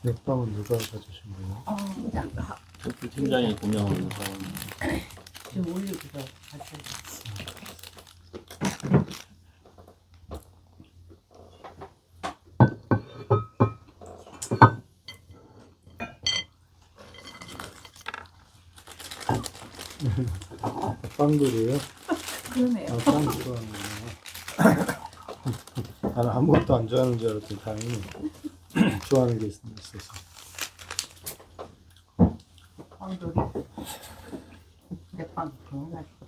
맥빵은 누가 가져오신 거예요? 팀장이 구매하는 사람. 지금 올리고서 같이. 빵들이에요? 그러네요. 아, 빵 좋아하는구나. 나는 아무것도 안 좋아하는 줄 알았더니 다행히 좋아하는 게 있어서. 빵돌이. 내빵 그거 맛있어.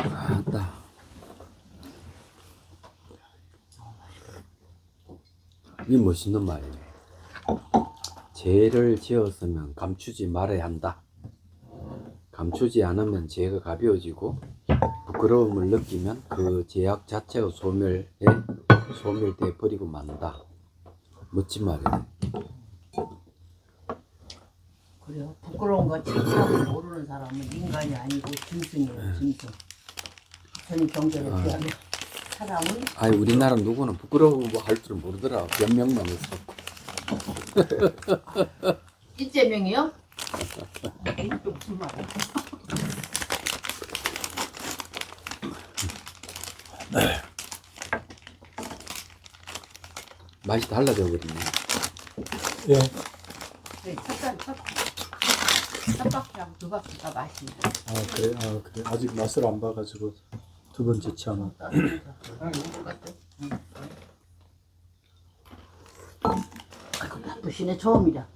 아따. 이 멋있는 말이네. 죄를 지었으면 감추지 말아야 한다. 감추지 않으면 죄가 가벼워지고 부끄러움을 느끼면 그 죄악 자체가 소멸돼 버리고 만다. 멋진 말이네. 그래요. 부끄러운 거 참고 모르는 사람은 인간이 아니고 짐승이에요. 짐승. 전이 경전에 비하면 사람은 아니 우리나라 누구는 부끄러워 할 줄 모르더라. 변명만 했어. 이재명이요? 이또 무슨 말이야? 맛이 달라져 버리네. 예. 네, 첫 바퀴하고 두 바퀴가 맛있네. 아 그래? 아 그래? 아직 맛을 안 봐가지고 두 번째 차는. 아이고 바쁘시네. 처음이라.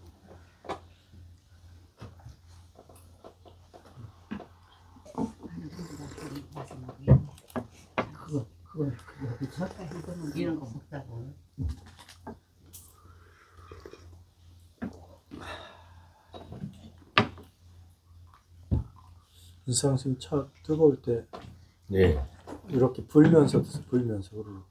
그거 그쵸? 이런 거 먹다고. 인상심 차 뜨거울 때 네. 이렇게 불면서 드세요. 불면서 그러고.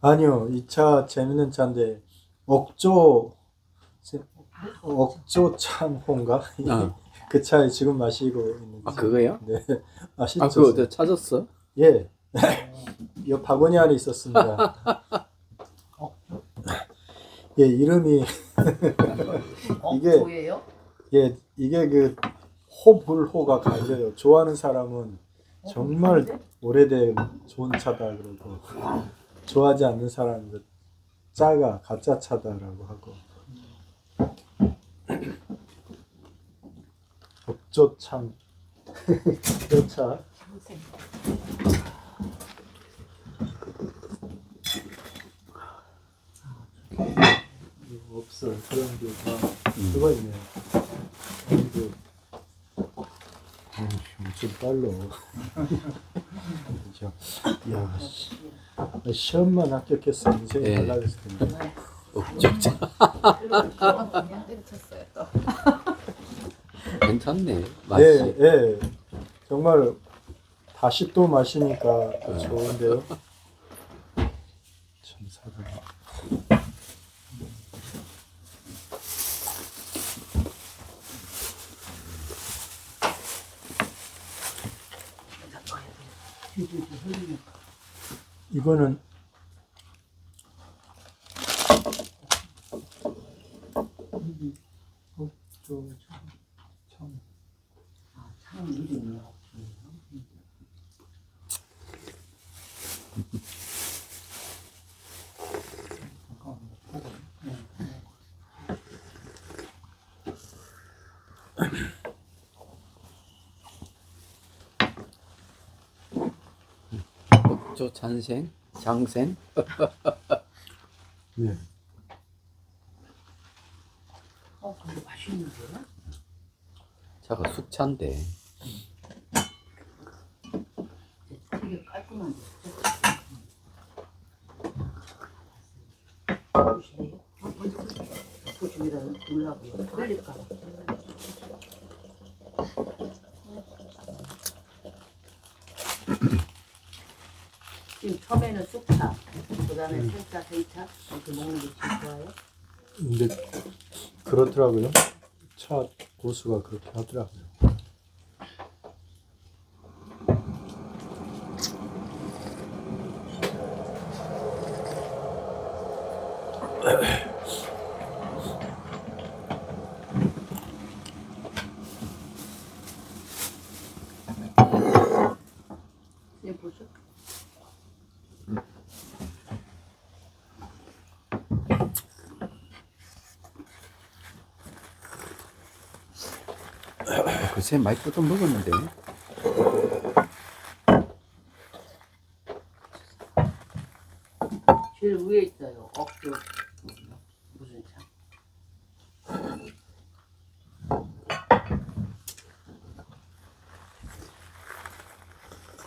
아니요, 이 차 재밌는 차인데 억조 창호인가? 그 차에 지금 마시고 있는. 아 그거요? 네, 맛있죠. 아 그거 어디 찾았어? 예, 이 바구니 안에 있었습니다. 예, 이름이 억조예요? 예, 이게 그 호불호가 갈려요. 좋아하는 사람은 정말 오래된 좋은 차다 그러고, 좋아하지 않는 사람은 짜가 가짜 차다라고 하고. 법조참 그 차. 이거 없어. 그런 게다 들어가 있네요. 이거 엄청 빨라. 그죠? 야, 시험만 합격했으면 인생이 예. 달라졌을 텐데. 억죽자. 그냥 때려쳤어요 또. 괜찮네. 맛이. 예, 예. 정말 다시 또 마시니까 좋은데요. 참 사람. 이거는 참. 참 이름이요. 억조 잔생, 장생. 네. 근데 맛있는데요? 차가 숙차인데. 되게 깔끔한데. 보시네요. 조심이라 놀라고요. 흘릴까 봐. 지금 처음에는 쑥차, 그다음에 생차, 생차 이렇게 먹는 게 제일 좋아요. 근데 그렇더라고요. 차 고수가 그렇게 하더라고요. 네, 보셔. 글쎄 많이 뜯어 먹었는데. 제일 위에 있어요. 억조 무슨 차?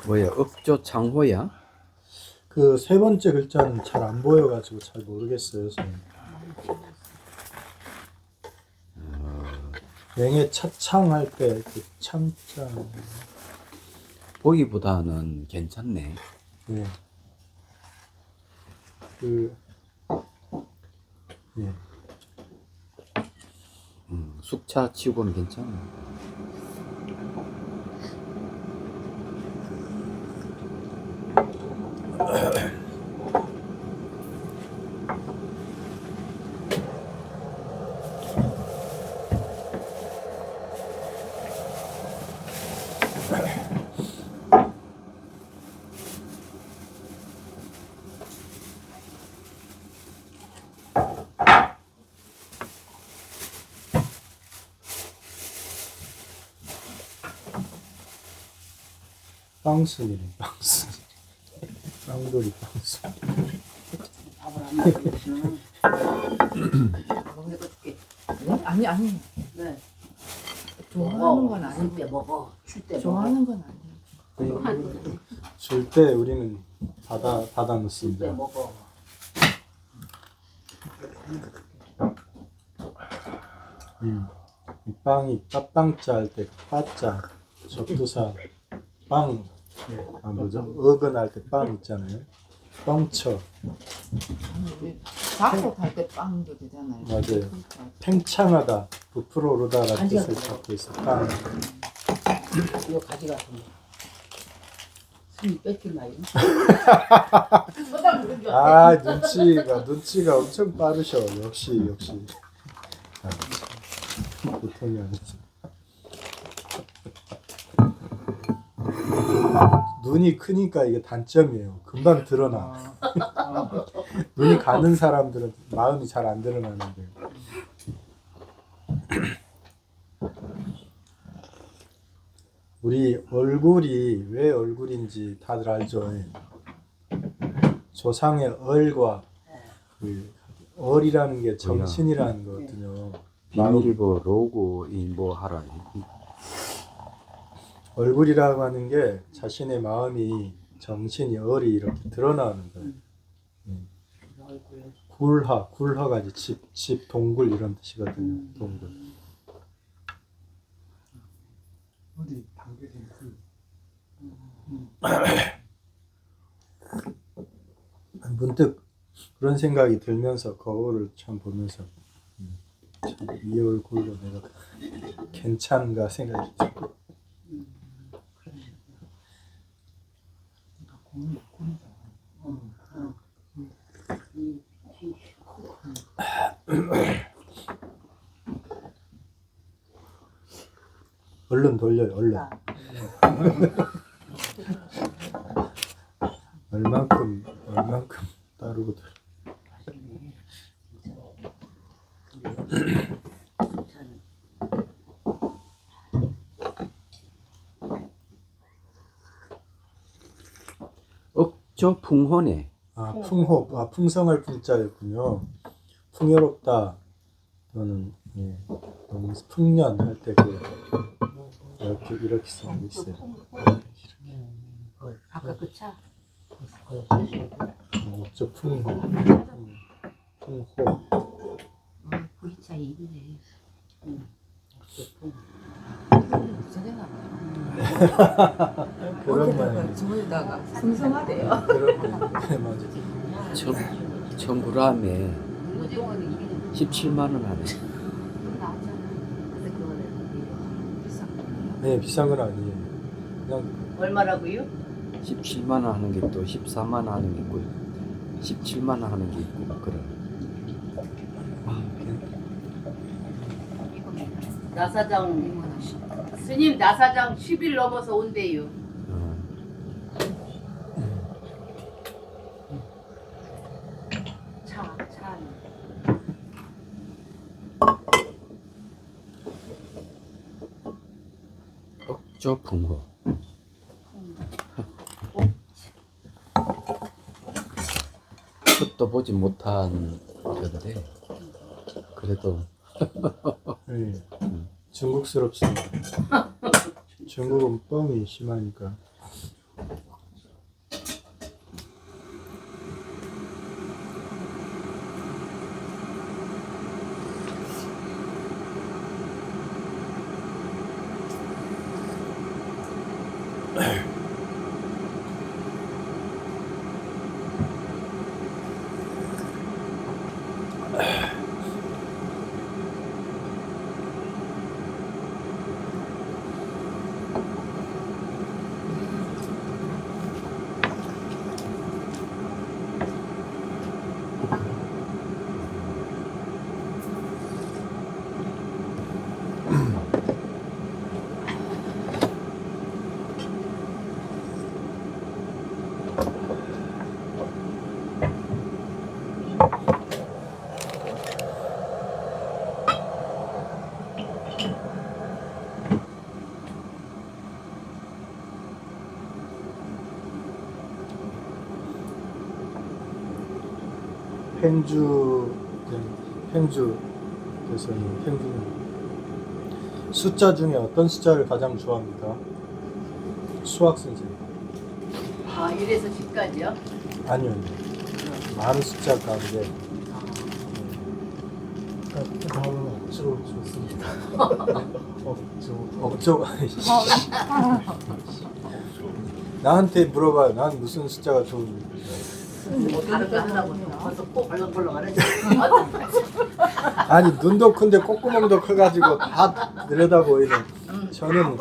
뭐야, 억조 창호야? 그 세 번째 글자는 잘 안 보여가지고 잘 모르겠어요. 저는. 맹에 차창 할 때 그 참창. 보기보다는 괜찮네. 예. 그 예. 숙차 치고는 괜찮아. 빵순이네, 빵순. 빵돌이 빵순. 밥을 안 먹으시면 해볼게. 아니 아니 네. 좋아하는 건 아니고 줄때 먹어. 줄때 먹어. 좋아하는 건 아니에요. 줄 때 우리는 받아 줄때 놓습니다. 먹어. 이 빵이 빠빵자 할 때 빠자 접두사 빵. 아 뭐죠? 어근할 때 빵 있잖아요. 뻥쳐. 아니 우리 작곡할 때 빵도 되잖아요. 맞아요. 팽창하다, 부풀어 오르다라는 뜻을 갖고 있어. 빵. 이거 가져가서 먹어. 숨이 뺏지 마요. 아 눈치가 엄청 빠르셔. 역시. 아, 보통이 아니지. 눈이 크니까 이게 단점이에요. 금방 드러나. 눈이 가는 사람들은 마음이 잘 안 드러나는데. 우리 얼굴이 왜 얼굴인지 다들 알죠? 조상의 얼과 그 얼이라는 게 정신이라는 거거든요. 비밀보 로고 인보 하라. 얼굴이라고 하는 게 자신의 마음이 정신이 얼이 이렇게 드러나는 거예요. 굴하가 이제 집 동굴 이런 뜻이거든요. 동굴. 어디 당겨진 문득 그런 생각이 들면서 거울을 참 보면서 참 이 얼굴로 내가 괜찮은가 생각이 들고. 얼른 돌려요, 얼른. 얼만큼 따르고 돌려. 억조 풍호네. 아, 풍호, 풍성할 풍자였군요. 풍요롭다. 또는 너무 풍년 할 때 이렇게 쓰고 있어요. 아까 그 차. 억조 풍호. 옥저풍호. V자 입이네. 그런 말. 주머니다가 승성하대요. 그런 말. 네, 맞아. 1000g에 17만 원 하네. 네, 비싼 건 아니에요. 그냥 얼마라고요? 17만 원 하는 게 또 14만 원 하는 게 있고 17만 원 하는 게 있고 그래. 나사장 스님 나사장 10일 넘어서 온대요. 차. 옥저풍호. 끝도 보지 못한 건데 그래도 네. 중국스럽습니다. 중국은 뻥이 심하니까. 팽주께서는 팽주는 숫자 중에 어떤 숫자를 가장 좋아합니까? 수학 선생님. 아 1에서 10까지요? 아니요. 많은 숫자 가운데 다음은 억지로 좋습니다. 억조 나한테 물어봐요. 난 무슨 숫자가 좋은지. 뭐 다른 거 하려고 벌써 코 벌렁벌렁 하네. 아니 눈도 큰데 콧구멍도 커가지고 다 내려다 보이는. 저는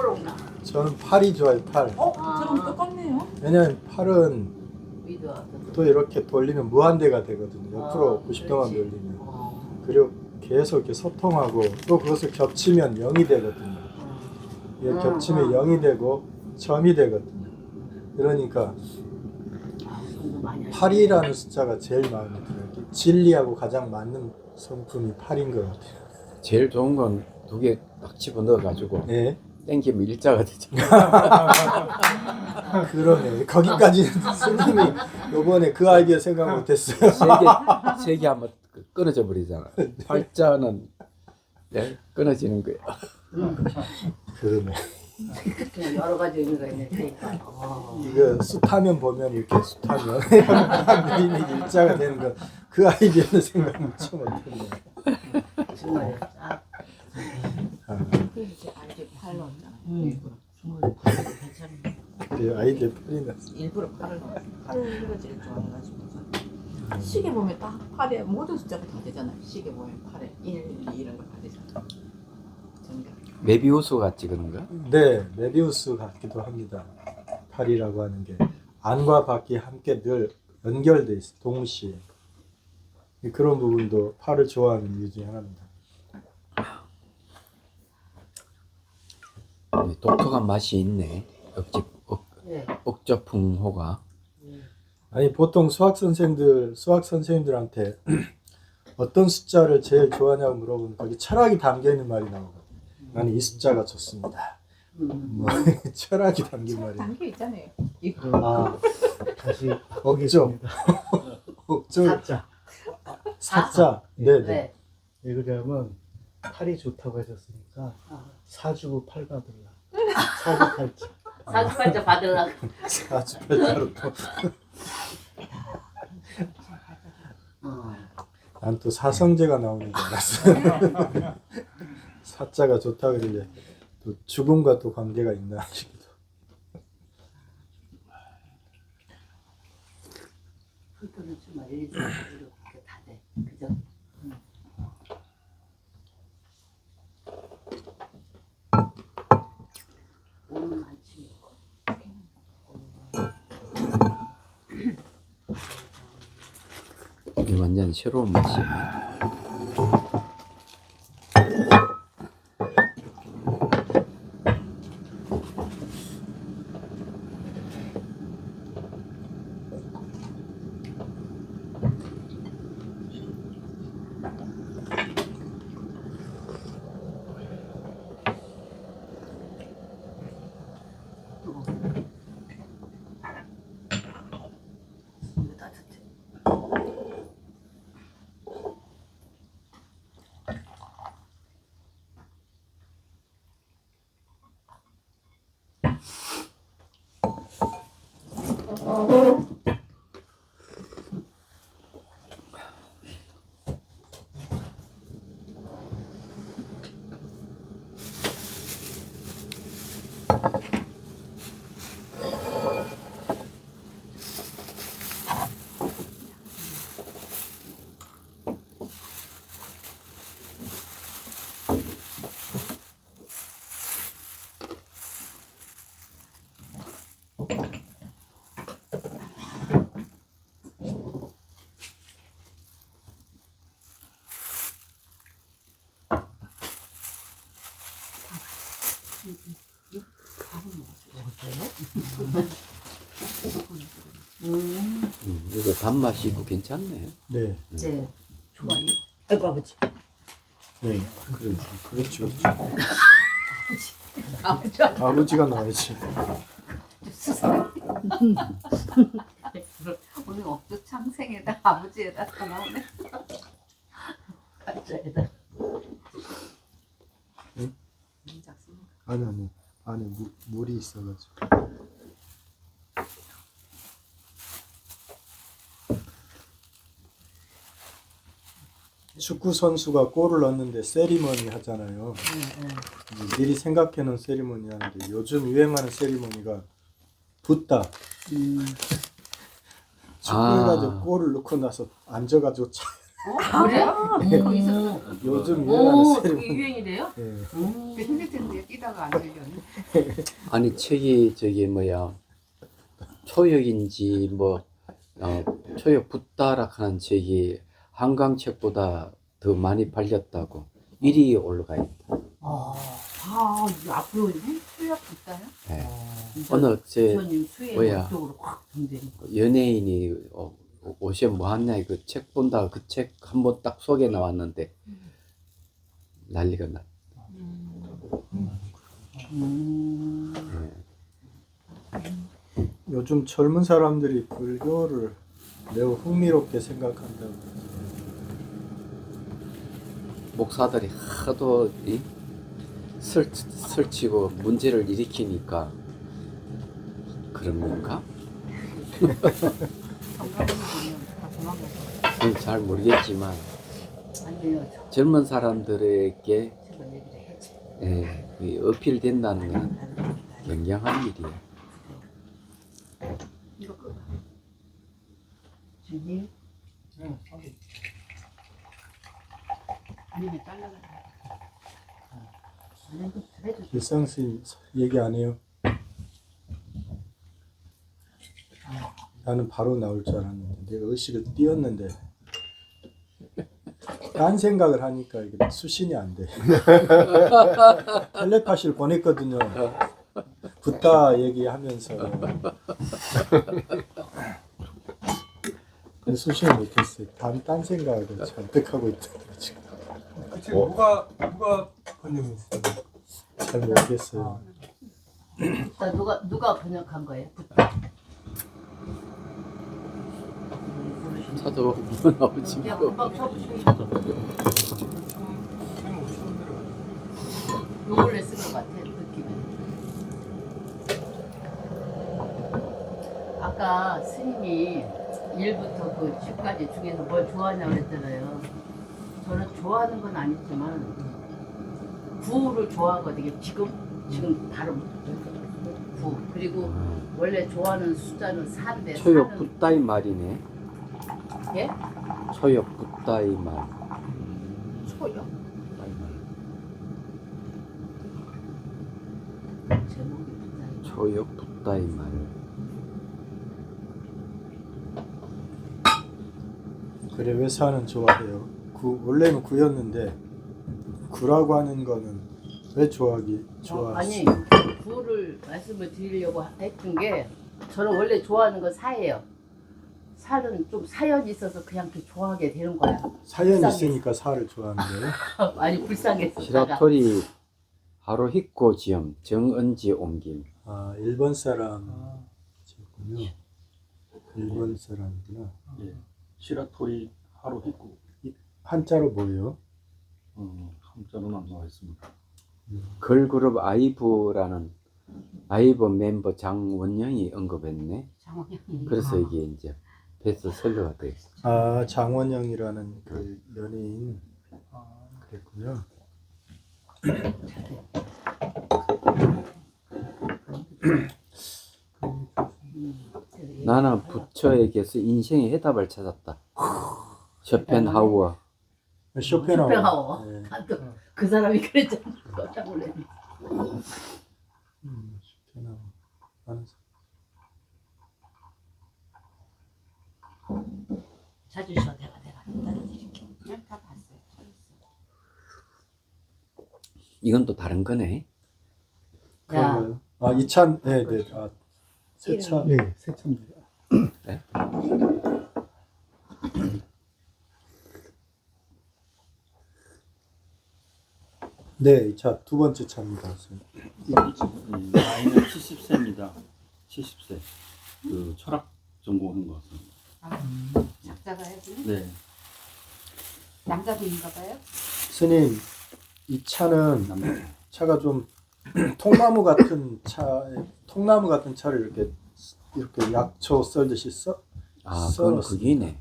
8이 좋아요. 8. 저랑 똑같네요. 왜냐면 8은 또 이렇게 돌리면 무한대가 되거든요. 옆으로 90도만 돌리면. 그리고 계속 이렇게 소통하고 또 그것을 겹치면 0이 되거든요. 이게 겹치면 0이 되고 점이 되거든요. 그러니까 8이라는 숫자가 제일 마음에 들어요. 진리하고 가장 맞는 성품이 8인 것 같아요. 제일 좋은 건 두 개 딱 집어넣어 가지고 네. 땡기면 일자가 되잖아. 그러네. 거기까지는 스님이 요번에 그 아이디어 생각 못했어요. 세 개 하면 끊어져 버리잖아. 팔자는 네, 끊어지는 거야. 그러네. 그냥 여러 가지 의미가 있네. 이거 숫하면 보면 이렇게 숫하면 이미 일자가 되는 거 그 아이디어는 생각 무척 못했네. 정말 이제 아이들 팔 넣었잖아. 그 아이디어 풀이 났어. 일부러 팔을 넣었어. 팔을 제일 좋아해가지고. 시계 보면 딱 팔에 모든 숫자가 다 되잖아요. 시계 보면 팔에 1, 2 이런 거 다 되잖아. 정답. 메비우스가 찍은 거? 네, 메비우스 같기도 합니다. 팔이라고 하는 게 안과 밖이 함께 늘 연결돼 있어. 동시에. 그런 부분도 팔을 좋아하는 이유 중에 하나입니다. 독특한 맛이 있네. 네. 옥저풍호가. 아니 보통 수학 선생님들한테 어떤 숫자를 제일 좋아하냐고 물어보면 거기 철학이 담겨 있는 말이 나오거든요. 나는 이 숫자가 좋습니다. 뭐 철학이 담긴 말이. 담겨 있잖아요. 아, 다시 억죠. 억죠. 사자. 네네. 네. 왜 그러냐면 팔이 좋다고 하셨으니까 사주고 팔 받을라. 사주 팔자. 사주팔자 받으려고. 사주팔자로 또. 난 또 사성제가 나오는 줄 알았어. 사자가 좋다 그러길래 또 죽음과 또 관계가 있나 싶기도. 흙은 정말 이렇게 다 돼. 그죠? 오늘 많지. 이 완전 새로운 맛이에요. 이거 따뜻해. 이거 단맛이 있고 괜찮네. 네, 네. 좋아요. 아이고 아버지. 네, 그렇죠. 아버지. 아버지가 나와야지. 오늘 업도 창생에다 아버지에다 다 나오네. 가짜에다. 응? 작습니다. 아니 안에 물이 있어가지고. 축구 선수가 골을 넣는데 세리머니 하잖아요. 미리 생각해 놓은 세리머니 하는데 요즘 유행하는 세리머니가 붓다. 축구해가지고 골을 넣고 나서 앉아가지고 차. 그래? 거기서. 요즘 오, 유행하는 그게 세리머니. 유행이래요? 예. 그 힘들 텐데 뛰다가 안 들렸네. 아니 책이 저기 뭐야 초역인지 뭐 초역 붓다락하는 책이 한강책보다 더 많이 팔렸다고 1위 올라가 있다. 이거 앞으로 수약 붙다요? 네. 어느 제 부모님 수혜 뭐야. 쪽으로 확 던지는. 연예인이 옷에 뭐 하냐 그 책 본다 그 책 한 번 딱 소개 나왔는데 난리가 났. 네. 요즘 젊은 사람들이 불교를 매우 흥미롭게 생각한다고. 목사들이 하도 설치고 문제를 일으키니까 그런 건가? 그건 잘 모르겠지만 아니에요. 젊은 사람들에게 제가 얘기를 해야지. 이 어필된다는 건 굉장한 일이에요. 이거 끄. 주님. 아니면 잘라가. 아니 좀 잘해줘. 일상 스님 얘기 안 해요. 나는 바로 나올 줄 알았는데 내가 의식을 띄웠는데 딴 생각을 하니까 이게 수신이 안 돼. 텔레파시를 보냈거든요. 붓다 얘기하면서 근데 수신을 못했어요. 딴 생각을 잔뜩 하고 있더라고요 지금. 그 책 누가 번역했어요? 잘 모르겠어요. 붓다 누가 번역한 거예요? 붓다. 저도 나오지 야 뭐. 금방 쳐보시고. 요걸로 쓴것 같아 느낌이. 아까 아까 스님이 1부터 그 10까지 중에서 뭘 좋아하냐고 그랬잖아요. 저는 좋아하는 건 아니지만 구를 좋아하거든요. 지금 바로 구. 그리고 원래 좋아하는 숫자는 4인데 초역 붓다이 말이네. 예? 초역 붓다이 말. 초요. 제목이 붓다이. 초역 붓다이 말. 그래 왜 사는 좋아해요? 원래는 구였는데 구라고 하는 거는 왜 좋아했어? 아니 구를 말씀을 드리려고 했던 게 저는 원래 좋아하는 건 사예요. 살은 좀 사연이 있어서 그냥 이렇게 좋아하게 되는 거야. 사연이 불쌍해. 있으니까 사를 좋아하는 거예요? 아니 불쌍해서. 시라토리 하루히코 지엄 정은지 옮김. 아 일본 사람이었군요. 일본 사람이구나. 예. 시라토리 하루 히코. 한자로 뭐예요? 한자로는 안 나와 있습니다. 걸그룹 아이브라는 아이브 멤버 장원영이 언급했네. 장원영이. 그래서 이게 이제 베스트셀러가 돼 있어. 아 장원영이라는 그 연예인 그랬군요. 나는 부처에게서 인생의 해답을 찾았다. 쇼펜하우어. 쇼펜하우어. 네. 그 사람이 그랬잖아. 깜짝 놀랐네. 쇼펜하우어. 아는 사람. 찾으셔 내가 따라드릴게. 다 봤어요. 이건 또 다른 거네. 야. 그런가요? 아 이찬 네네 아 세차 네, 세차입니다. 네, 이 차 두 번째 차입니다. 나이는 70세입니다. 70세. 그 철학 전공한 것 같습니다. 작자가요? 네. 남자분인가 봐요? 스님 이 차는 차가 좀 통나무 같은 차를 이렇게 약초 썰듯이 아, 그건 그기네.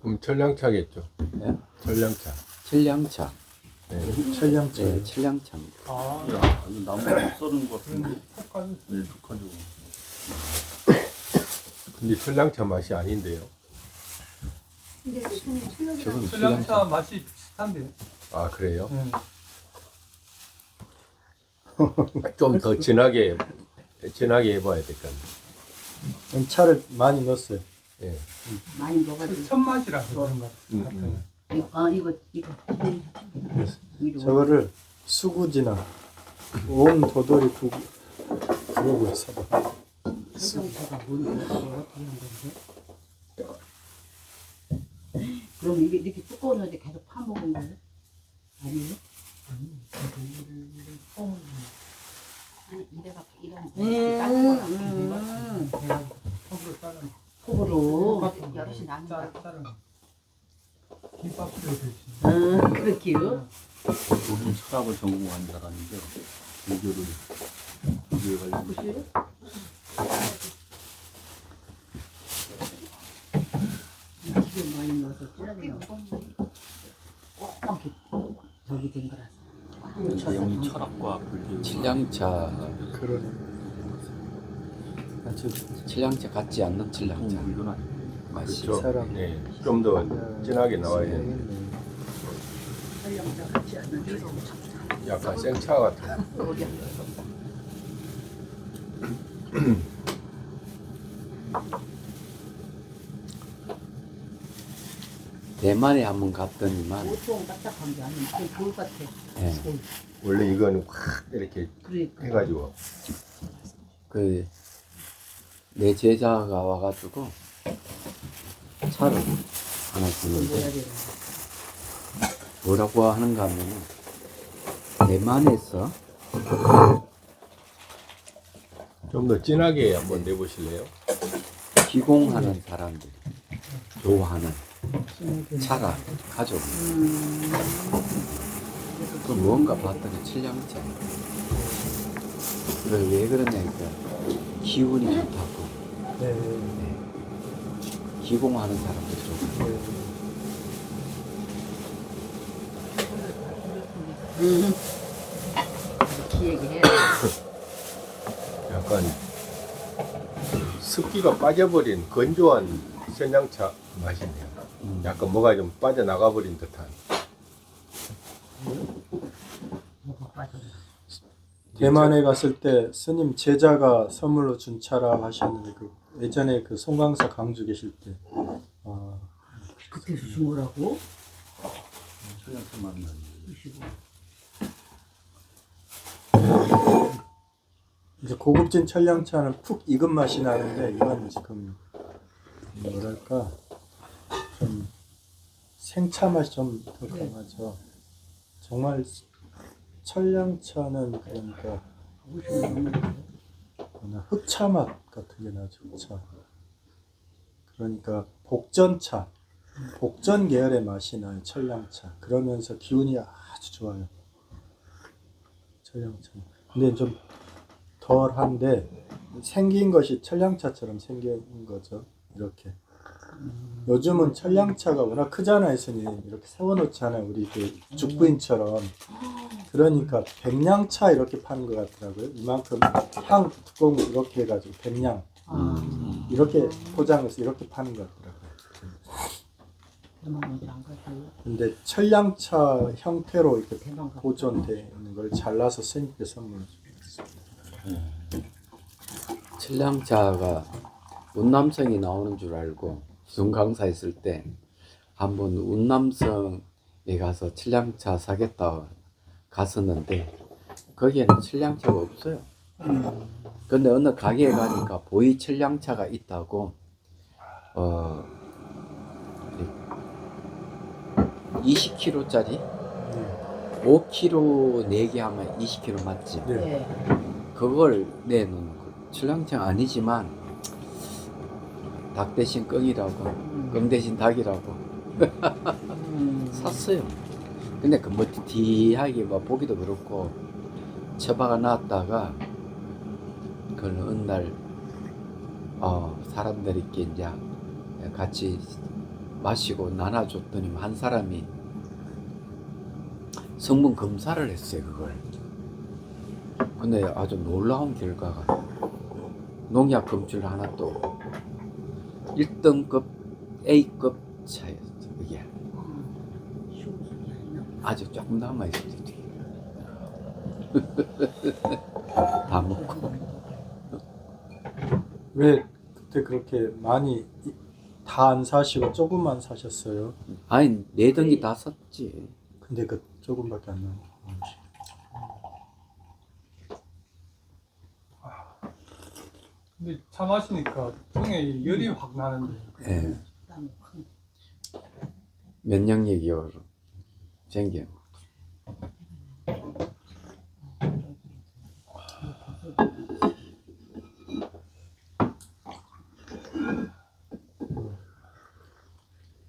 그럼 철량차겠죠. 네? 철량차. 칠량차. 철량차. 네, 칠량차입니다. 야, 이거 나무 썰은 것 같은데. 네, 독하죠. 근데 철량차 맛이 아닌데요. 근데 대표님 저건 출력이랑 설량차 맛이 비슷한데요. 아 그래요? 네. 좀 더 진하게 해봐야 될 것 같네. 차를 많이 넣었어요. 예. 많이 먹어도. 첫 맛이라서 그런 것 같아요. 이거. 위로. 저거를 수구지나 온 도돌이 부르고 있어. 설렁차가 뭔데? 어떻게 한 건데? 그럼 이게 이렇게 두꺼웠는데 계속 파먹은 거예요? 아니요? 아니 이래가 이런 컵으로 따른 컵으로. 여럿이 나는 거. 따른 김밥으로 드시는. 그렇게요? 우리 철학을 전공한 자라는데 이거에 관련해서 보실래요? 기름 많이 넣어서 찌라면 여기 된 거라서. 내용이 철학과 불교. 칠량차. 그러네. 아, 칠량차 같지 않는 칠량차. 불교는 아니고. 맛이. 그렇죠. 사람. 예. 좀 더 진하게 나와야 되는데 설렁차 같지 않는 약간 생차 같은. 어디야? 대만에 한번 갔더니만 보통 딱딱한 게 아니고 그냥 돌 같아. 예, 원래 이거는 확 이렇게 그러니까. 해가지고 그 내 제자가 와가지고 차를 하나 주는데 뭐라고 하는가 하면은 대만에서 좀 더 진하게 한번 내보실래요? 기공하는 사람들이 좋아하는 차가 가져온 그 뭔가 봤더니 칠량차. 그래 왜 그러냐니까 기운이 좋다고. 네. 기공하는 사람들 좋고. 네. 기획을 해야 약간 습기가 빠져버린 건조한 sen장차 맛이네요. 약간 뭐가 좀 빠져나가 버린 듯한. 대만에 갔을 때 스님 제자가 선물로 준 차라 하셨는데 그 예전에 그 송강사 강주 계실 때 그렇게 준 거라고? 철량차 맛나는. 이제 고급진 철량차는 푹 익은 맛이 나는데 이건 지금 뭐랄까 좀 생차 맛이 좀 더 강하죠. 정말 철량차는 그러니까 흑차 맛 같은 게 나죠. 흑차. 그러니까 복전차, 복전 계열의 맛이 나요. 철량차. 그러면서 기운이 아주 좋아요. 철량차. 근데 좀 덜한데 생긴 것이 철량차처럼 생긴 거죠. 이렇게. 요즘은 철량차가 워낙 크잖아요, 스님. 이렇게 세워놓잖아요. 우리 그 죽부인처럼. 그러니까 백냥차 이렇게 파는 것 같더라고요. 이만큼 향 뚜껑 이렇게 해가지고 백냥 이렇게 포장해서 이렇게 파는 것 같더라고요. 근데 철량차 형태로 이렇게 보존되는 걸 잘라서 스님께 선물을 주셨습니다. 철량차가 운남성이 나오는 줄 알고 무슨 강사 있을 때 한번 운남성에 가서 철량차 사겠다 갔었는데 거기에는 철량차가 없어요. 근데 어느 가게에 가니까 보이 철량차가 있다고 20kg짜리 5kg 4개 하면 20kg 맞지? 네. 그걸 내놓는 거. 철량차가 아니지만 닭 대신 羹이라고 羹 대신 닭이라고 샀어요. 근데 그 머티티하게 뭐 보기도 그렇고 처박아 놨다가 그걸 어느 날 사람들이 이렇게 이제 같이 마시고 나눠줬더니 한 사람이 성분 검사를 했어요. 그걸. 근데 아주 놀라운 결과가 농약 검출 하나도 1등급 A급 차였어. 이게 아주 조금 남아있어요. 다 먹고. 왜 그때 그렇게 많이 다 안 사시고 조금만 사셨어요? 아니 4등기 다 샀지. 근데 그 조금밖에 안 나와요. 근데 차 마시니까 등에 열이 확 나는데. 예. 면역력이 생겨.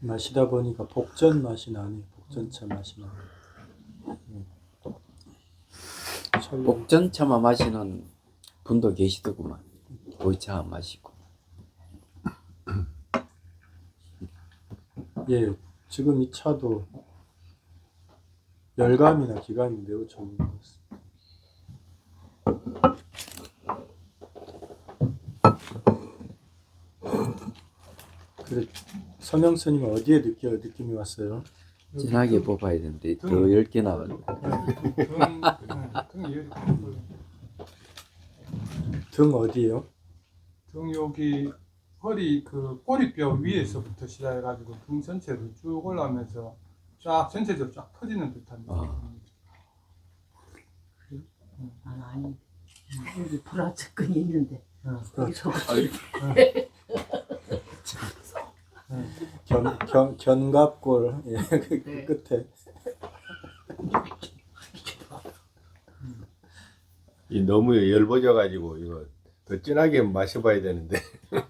마시다 보니까 복전 맛이 나네. 복전차 맛이 나네. 복전차만 마시는 분도 계시더구만. 보이차 안 마시고. 예, 지금 이 차도 열감이나 기감이 매우 좋은 것 같습니다. 그래, 서명 스님은 어디에 느낌이 왔어요? 진하게 뽑아야 되는데 더 10개 나왔네. 등이 열이 확 올라. 등 어디에요? 등 여기 허리 그 꼬리뼈 위에서부터 시작해가지고 등 전체로 쭉 올라오면서 쫙 전체적으로 쫙 퍼지는 듯한 느낌입니다. 아니 여기 불화증이 있는데 여기서 견갑골 예, 그 네. 끝에 이 너무 열버져 가지고 이거 더 진하게 마셔봐야 되는데.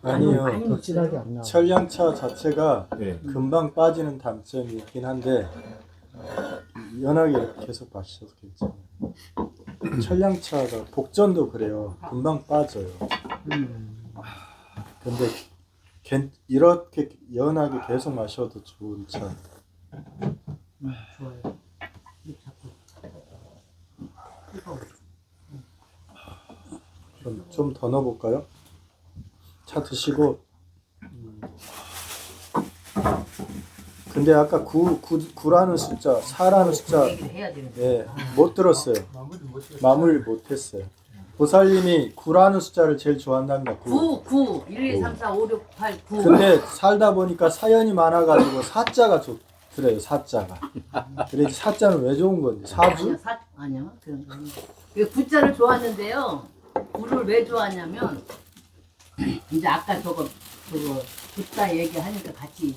아니요. 진하게 안 나와. 철량차 자체가 네. 금방 빠지는 단점이 있긴 한데 연하게 계속 마셔도 괜찮아요. 천량차가 복전도 그래요. 금방 빠져요. 근데 이렇게 연하게 계속 마셔도 좋은 차. 좋아요. 이거 자꾸 뜨거워. 좀 더 넣어볼까요? 차 드시고. 근데 아까 9라는 숫자, 4라는 숫자, 얘기를 해야 되는데. 예, 못 들었어요. 마무리 못했어요. 보살님이 9라는 숫자를 제일 좋아한답니다. 9, 1, 2, 3, 4, 5, 6, 8, 9. 근데 살다 보니까 사연이 많아가지고 사자가 좋더래요. 사자가. 그래서 사자는 왜 좋은 건데? 사주? 아니요. 그런 거 아니에요. 그 구자를 좋아하는데요. 구를 왜 좋아하냐면 이제 아까 저거 구자 얘기하니까 같이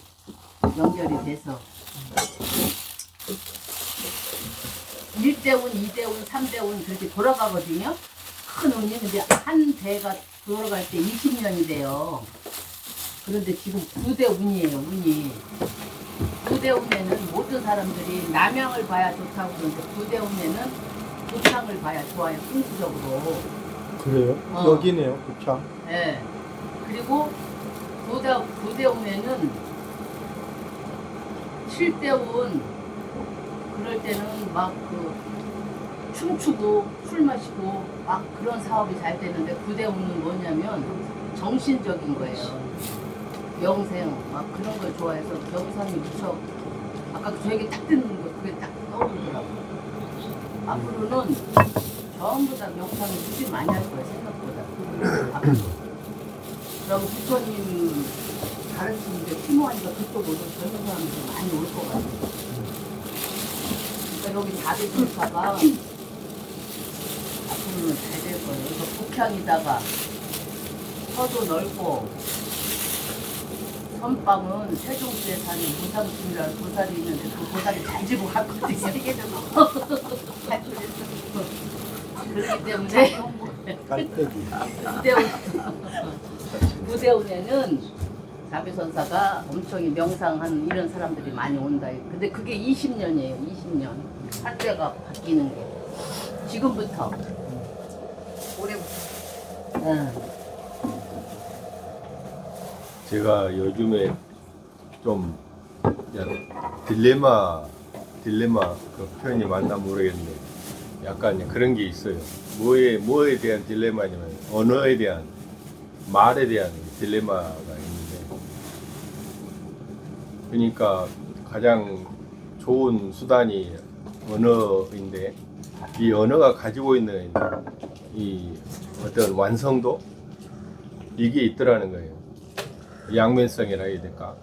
연결이 돼서 1대운, 2대운, 3대운 그렇게 돌아가거든요. 큰 운이. 근데 한 대가 돌아갈 때 20년이 돼요. 그런데 지금 9대 운이에요. 운이 9대 운에는 모든 사람들이 남양을 봐야 좋다고 그러는데 9대 운에는 부창을 봐야 좋아요. 풍수적으로. 그래요? 여기네요. 부창. 네. 그리고 9대 운에는 7대 운 그럴 때는 막 춤추고 술 마시고 막 그런 사업이 잘 되는데 9대 운은 뭐냐면 정신적인 거예요. 영생 막 그런 걸 좋아해서 명상이 무척 아까 저에게 딱 듣는 거 그게 딱 떠오르더라고요. 앞으로는 전부 다 명상을 무지 많이 할 거예요. 생각보다. 앞으로. 그리고 부처님 가르치는데 심오하니까 그쪽으로 젊은 사람들이 많이 올 것 같아요. 그러니까 여기 다대전사가 앞으로는 잘 될 거예요. 그래서 북향에다가 터도 넓고 선방은 세종시에 사는 무상심이라는 보살이 있는데 그 보살이 잘 지고 갔거든요. 세계적으로. 그렇기 때문에 깔때기. 구대운에는 자비선사가 엄청 명상하는 이런 사람들이 많이 온다. 근데 그게 20년이에요. 20년. 한때가 바뀌는 게. 지금부터. 올해부터. 제가 요즘에 좀 딜레마 그 표현이 맞나 모르겠는데 약간 그런 게 있어요. 뭐에 대한 딜레마냐면 언어에 대한 말에 대한 딜레마가 있는데 그러니까 가장 좋은 수단이 언어인데 이 언어가 가지고 있는 이 어떤 완성도 이게 있더라는 거예요. 양면성이라 해야 될까?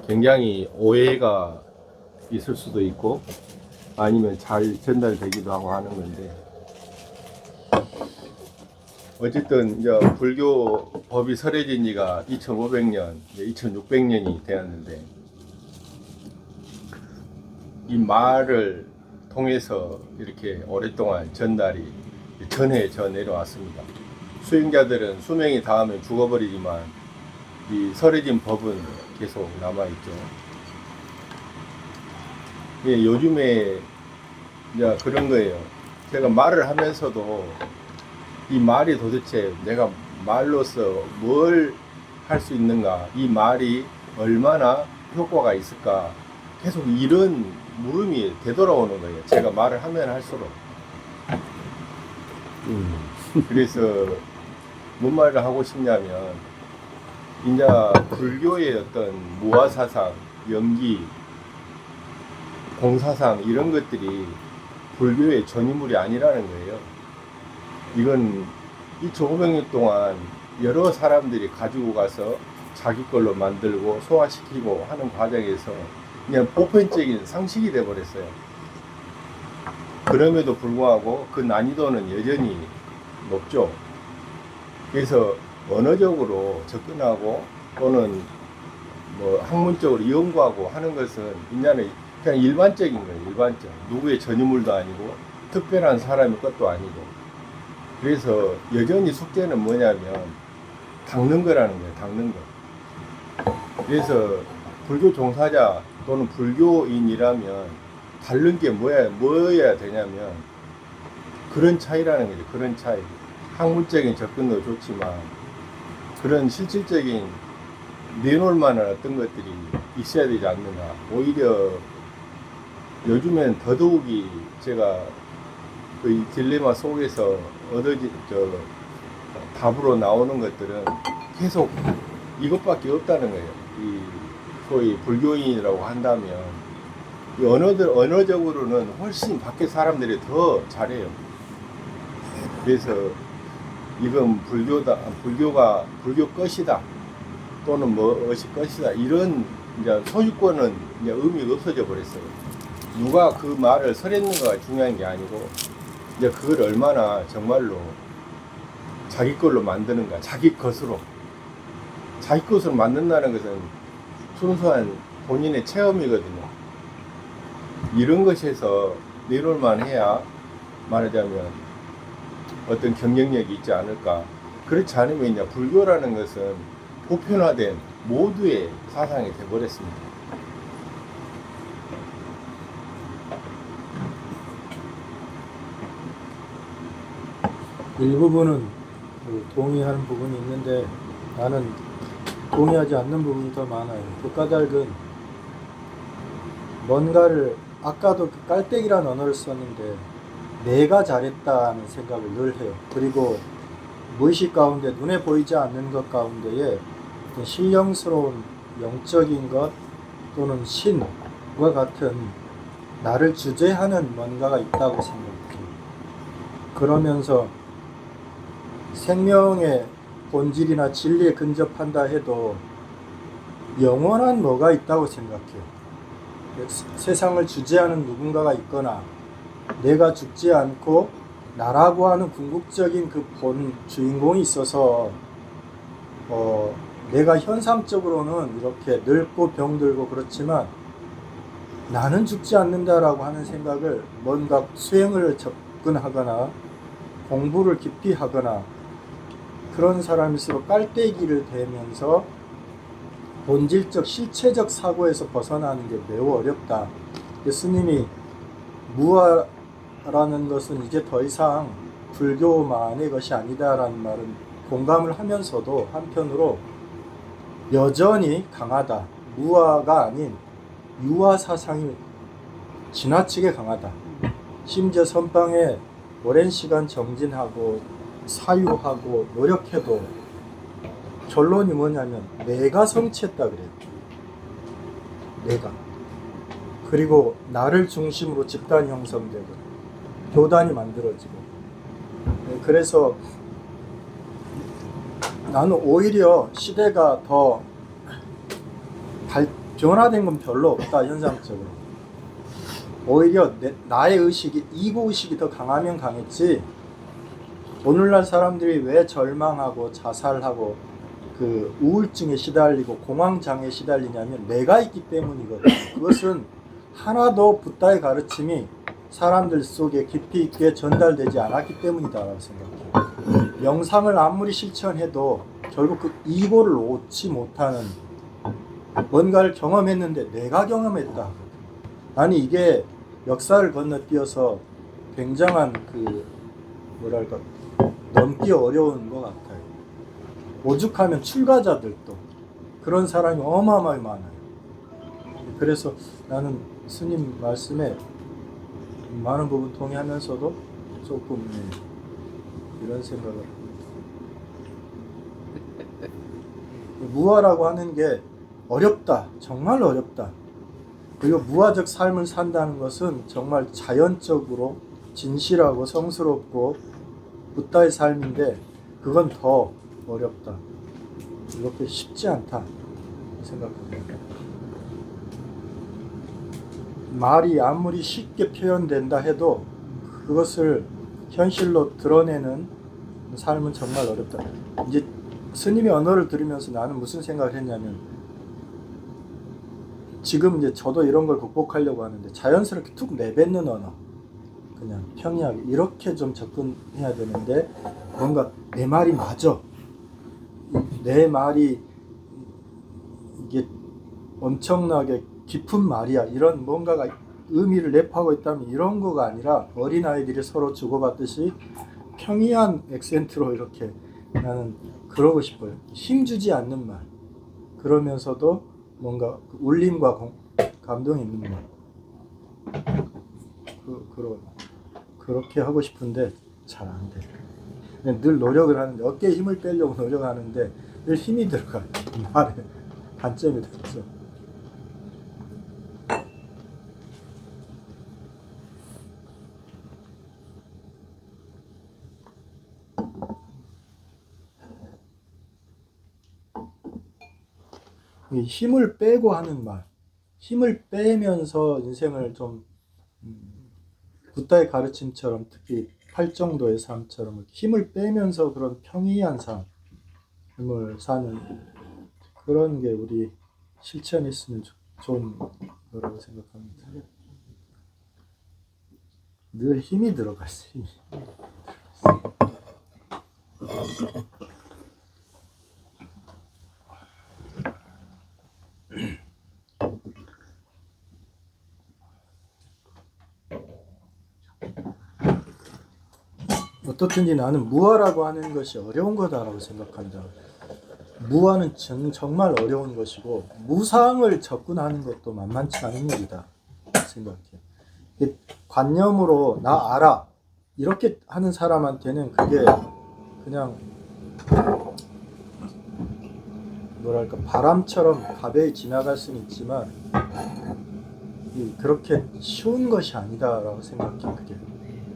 굉장히 오해가 있을 수도 있고 아니면 잘 전달되기도 하고 하는 건데 어쨌든 이제 불교 법이 설해진 지가 2500년, 2600년이 되었는데 이 말을 통해서 이렇게 오랫동안 전달이 전해져 내려왔습니다. 수행자들은 수명이 닿으면 죽어버리지만 이 설해진 법은 계속 남아있죠. 예, 요즘에 이제 그런 거예요. 제가 말을 하면서도 이 말이 도대체 내가 말로서 뭘 할 수 있는가, 이 말이 얼마나 효과가 있을까, 계속 이런 물음이 되돌아오는 거예요. 제가 말을 하면 할수록. 그래서 뭔 말을 하고 싶냐면 이제 불교의 어떤 무아사상, 연기, 공사상 이런 것들이 불교의 전유물이 아니라는 거예요. 이건 2500년 동안 여러 사람들이 가지고 가서 자기 걸로 만들고 소화시키고 하는 과정에서 그냥 보편적인 상식이 돼버렸어요. 그럼에도 불구하고 그 난이도는 여전히 높죠. 그래서 언어적으로 접근하고 또는 뭐 학문적으로 연구하고 하는 것은 이제는 그냥 일반적인 거예요. 일반적. 누구의 전유물도 아니고 특별한 사람의 것도 아니고. 그래서 여전히 숙제는 뭐냐면 닦는 거라는 거예요. 닦는 거. 그래서 불교 종사자 또는 불교인이라면 닦는 게 뭐여야 되냐면 그런 차이라는 거죠. 그런 차이. 학문적인 접근도 좋지만 그런 실질적인 내놓을 만한 어떤 것들이 있어야 되지 않는가. 오히려 요즘엔 더더욱이 제가 이 딜레마 속에서 답으로 나오는 것들은 계속 이것밖에 없다는 거예요. 이 소위 불교인이라고 한다면 이 언어적으로는 훨씬 밖에 사람들이 더 잘해요. 그래서 이건 불교가 불교 것이다 또는 무엇이 것이다 이런 이제 소유권은 이제 의미가 없어져 버렸어요. 누가 그 말을 설했는가가 중요한 게 아니고 이제 그걸 얼마나 정말로 자기 걸로 만드는가, 자기 것으로 만든다는 것은 순수한 본인의 체험이거든요. 이런 것에서 내놓을만 해야 말하자면 어떤 경쟁력이 있지 않을까. 그렇지 않으면 이제 불교라는 것은 보편화된 모두의 사상이 되어버렸습니다. 일부분은 동의하는 부분이 있는데 나는 동의하지 않는 부분이 더 많아요. 그 까닭은 뭔가를 아까도 그 깔때기라는 언어를 썼는데 내가 잘했다는 생각을 늘 해요. 그리고 무의식 가운데 눈에 보이지 않는 것 가운데에 어떤 신령스러운 영적인 것 또는 신과 같은 나를 주재하는 뭔가가 있다고 생각해요. 그러면서 생명의 본질이나 진리에 근접한다 해도 영원한 뭐가 있다고 생각해요. 세상을 주재하는 누군가가 있거나 내가 죽지 않고 나라고 하는 궁극적인 그 본 주인공이 있어서 내가 현상적으로는 이렇게 늙고 병들고 그렇지만 나는 죽지 않는다라고 하는 생각을 뭔가 수행을 접근하거나 공부를 깊이 하거나 그런 사람일수록 깔때기를 대면서 본질적 실체적 사고에서 벗어나는 게 매우 어렵다. 예수님이 무아라는 것은 이제 더 이상 불교만의 것이 아니다라는 말은 공감을 하면서도 한편으로 여전히 강하다. 무아가 아닌 유아 사상이 지나치게 강하다. 심지어 선방에 오랜 시간 정진하고 사유하고 노력해도 결론이 뭐냐면 내가 성취했다 그래요. 내가. 그리고 나를 중심으로 집단이 형성되고 교단이 만들어지고. 그래서 나는 오히려 시대가 더 변화된 건 별로 없다, 현상적으로. 오히려 나의 의식이, 이고 의식이 더 강하면 강했지, 오늘날 사람들이 왜 절망하고 자살하고 그 우울증에 시달리고 공황장애에 시달리냐면 내가 있기 때문이거든. 그것은 하나도 붓다의 가르침이 사람들 속에 깊이 있게 전달되지 않았기 때문이다라고 생각해요. 명상을 아무리 실천해도 결국 그 이고를 놓지 못하는, 뭔가를 경험했는데 내가 경험했다. 아니 이게 역사를 건너뛰어서 굉장한 그 뭐랄까 넘기 어려운 것 같아요. 오죽하면 출가자들도 그런 사람이 어마어마하게 많아요. 그래서 나는 스님 말씀에 많은 부분 동의하면서도 조금 이런 생각을 합니다. 무아라고 하는 게 어렵다. 정말 어렵다. 그리고 무아적 삶을 산다는 것은 정말 자연적으로 진실하고 성스럽고 붓다의 삶인데 그건 더 어렵다. 이렇게 쉽지 않다 생각합니다. 말이 아무리 쉽게 표현된다 해도 그것을 현실로 드러내는 삶은 정말 어렵다. 이제 스님의 언어를 들으면서 나는 무슨 생각을 했냐면, 지금 이제 저도 이런 걸 극복하려고 하는데 자연스럽게 툭 내뱉는 언어, 그냥 평이하게 이렇게 좀 접근해야 되는데, 뭔가 내 말이 맞아, 내 말이 이게 엄청나게 깊은 말이야, 이런 뭔가가 의미를 내포하고 있다면 이런 거가 아니라 어린아이들이 서로 주고받듯이 평이한 액센트로 이렇게 나는 그러고 싶어요. 힘주지 않는 말. 그러면서도 뭔가 울림과 감동이 있는 말. 그렇게 하고 싶은데 잘 안 돼. 늘 노력을 하는데 어깨에 힘을 빼려고 노력하는데 늘 힘이 들어가요. 말에 단점이 단점. 이 힘을 빼고 하는 말, 힘을 빼면서 인생을 좀 부다의 가르침처럼 특히 팔정도의 삶처럼 이렇게 힘을 빼면서 그런 평이한 삶을 사는 그런 게 우리 실천이 있으면 좋은 거라고 생각합니다. 늘 힘이 들어갔어요. 힘이. 어떻든지 나는 무아라고 하는 것이 어려운 거다라고 생각한다. 무아는 정말 어려운 것이고 무상을 접근하는 것도 만만치 않은 일이다 생각해요. 관념으로 나 알아 이렇게 하는 사람한테는 그게 그냥 뭐랄까 바람처럼 가벼이 지나갈 수는 있지만 그렇게 쉬운 것이 아니다라고 생각해요. 그게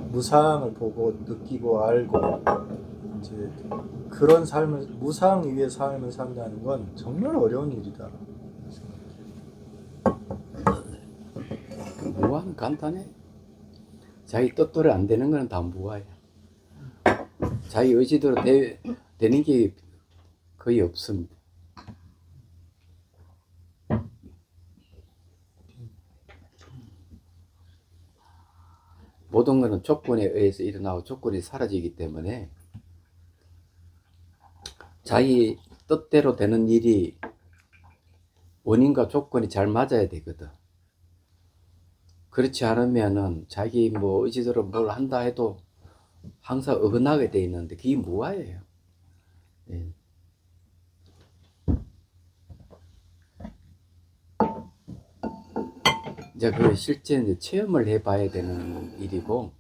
무상을 보고 느끼고 알고 이제 그런 삶을 무상 위의 삶을 산다는 건 정말 어려운 일이다. 무아는 간단해. 자기 뜻대로 안 되는 거는 다 무아야. 자기 의지대로 되는 게 거의 없습니다. 모든 것은 조건에 의해서 일어나고 조건이 사라지기 때문에 자기 뜻대로 되는 일이 원인과 조건이 잘 맞아야 되거든. 그렇지 않으면은 자기 뭐 의지대로 뭘 한다 해도 항상 어긋나게 돼 있는데 그게 무아예요. 예. 이제 그 실제 이제 체험을 해봐야 되는 일이고,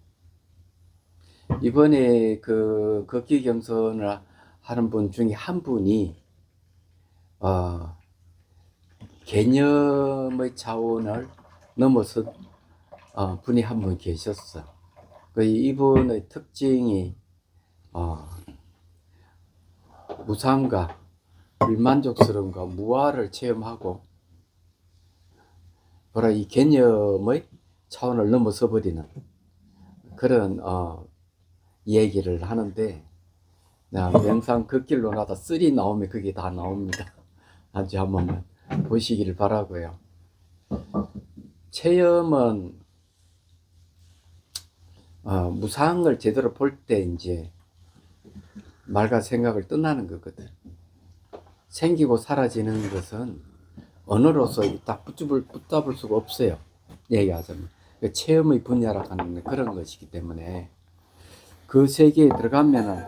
이번에 그 걷기 경선을 하는 분 중에 한 분이 개념의 차원을 넘어서 분이 한 분 계셨어. 그 이분의 특징이 무상과 불만족스러움과 무아를 체험하고 바로 이 개념의 차원을 넘어서 버리는 그런 얘기를 하는데, 명상 걷길로 나다 3 나오면 그게 다 나옵니다. 아주 한 번만 보시기를 바라고요. 체험은 무상을 제대로 볼 때 이제 말과 생각을 떠나는 거거든. 생기고 사라지는 것은 언어로서 딱 붙잡을 수가 없어요. 얘기하자면 체험의 분야라고 하는 그런 것이기 때문에 그 세계에 들어가면은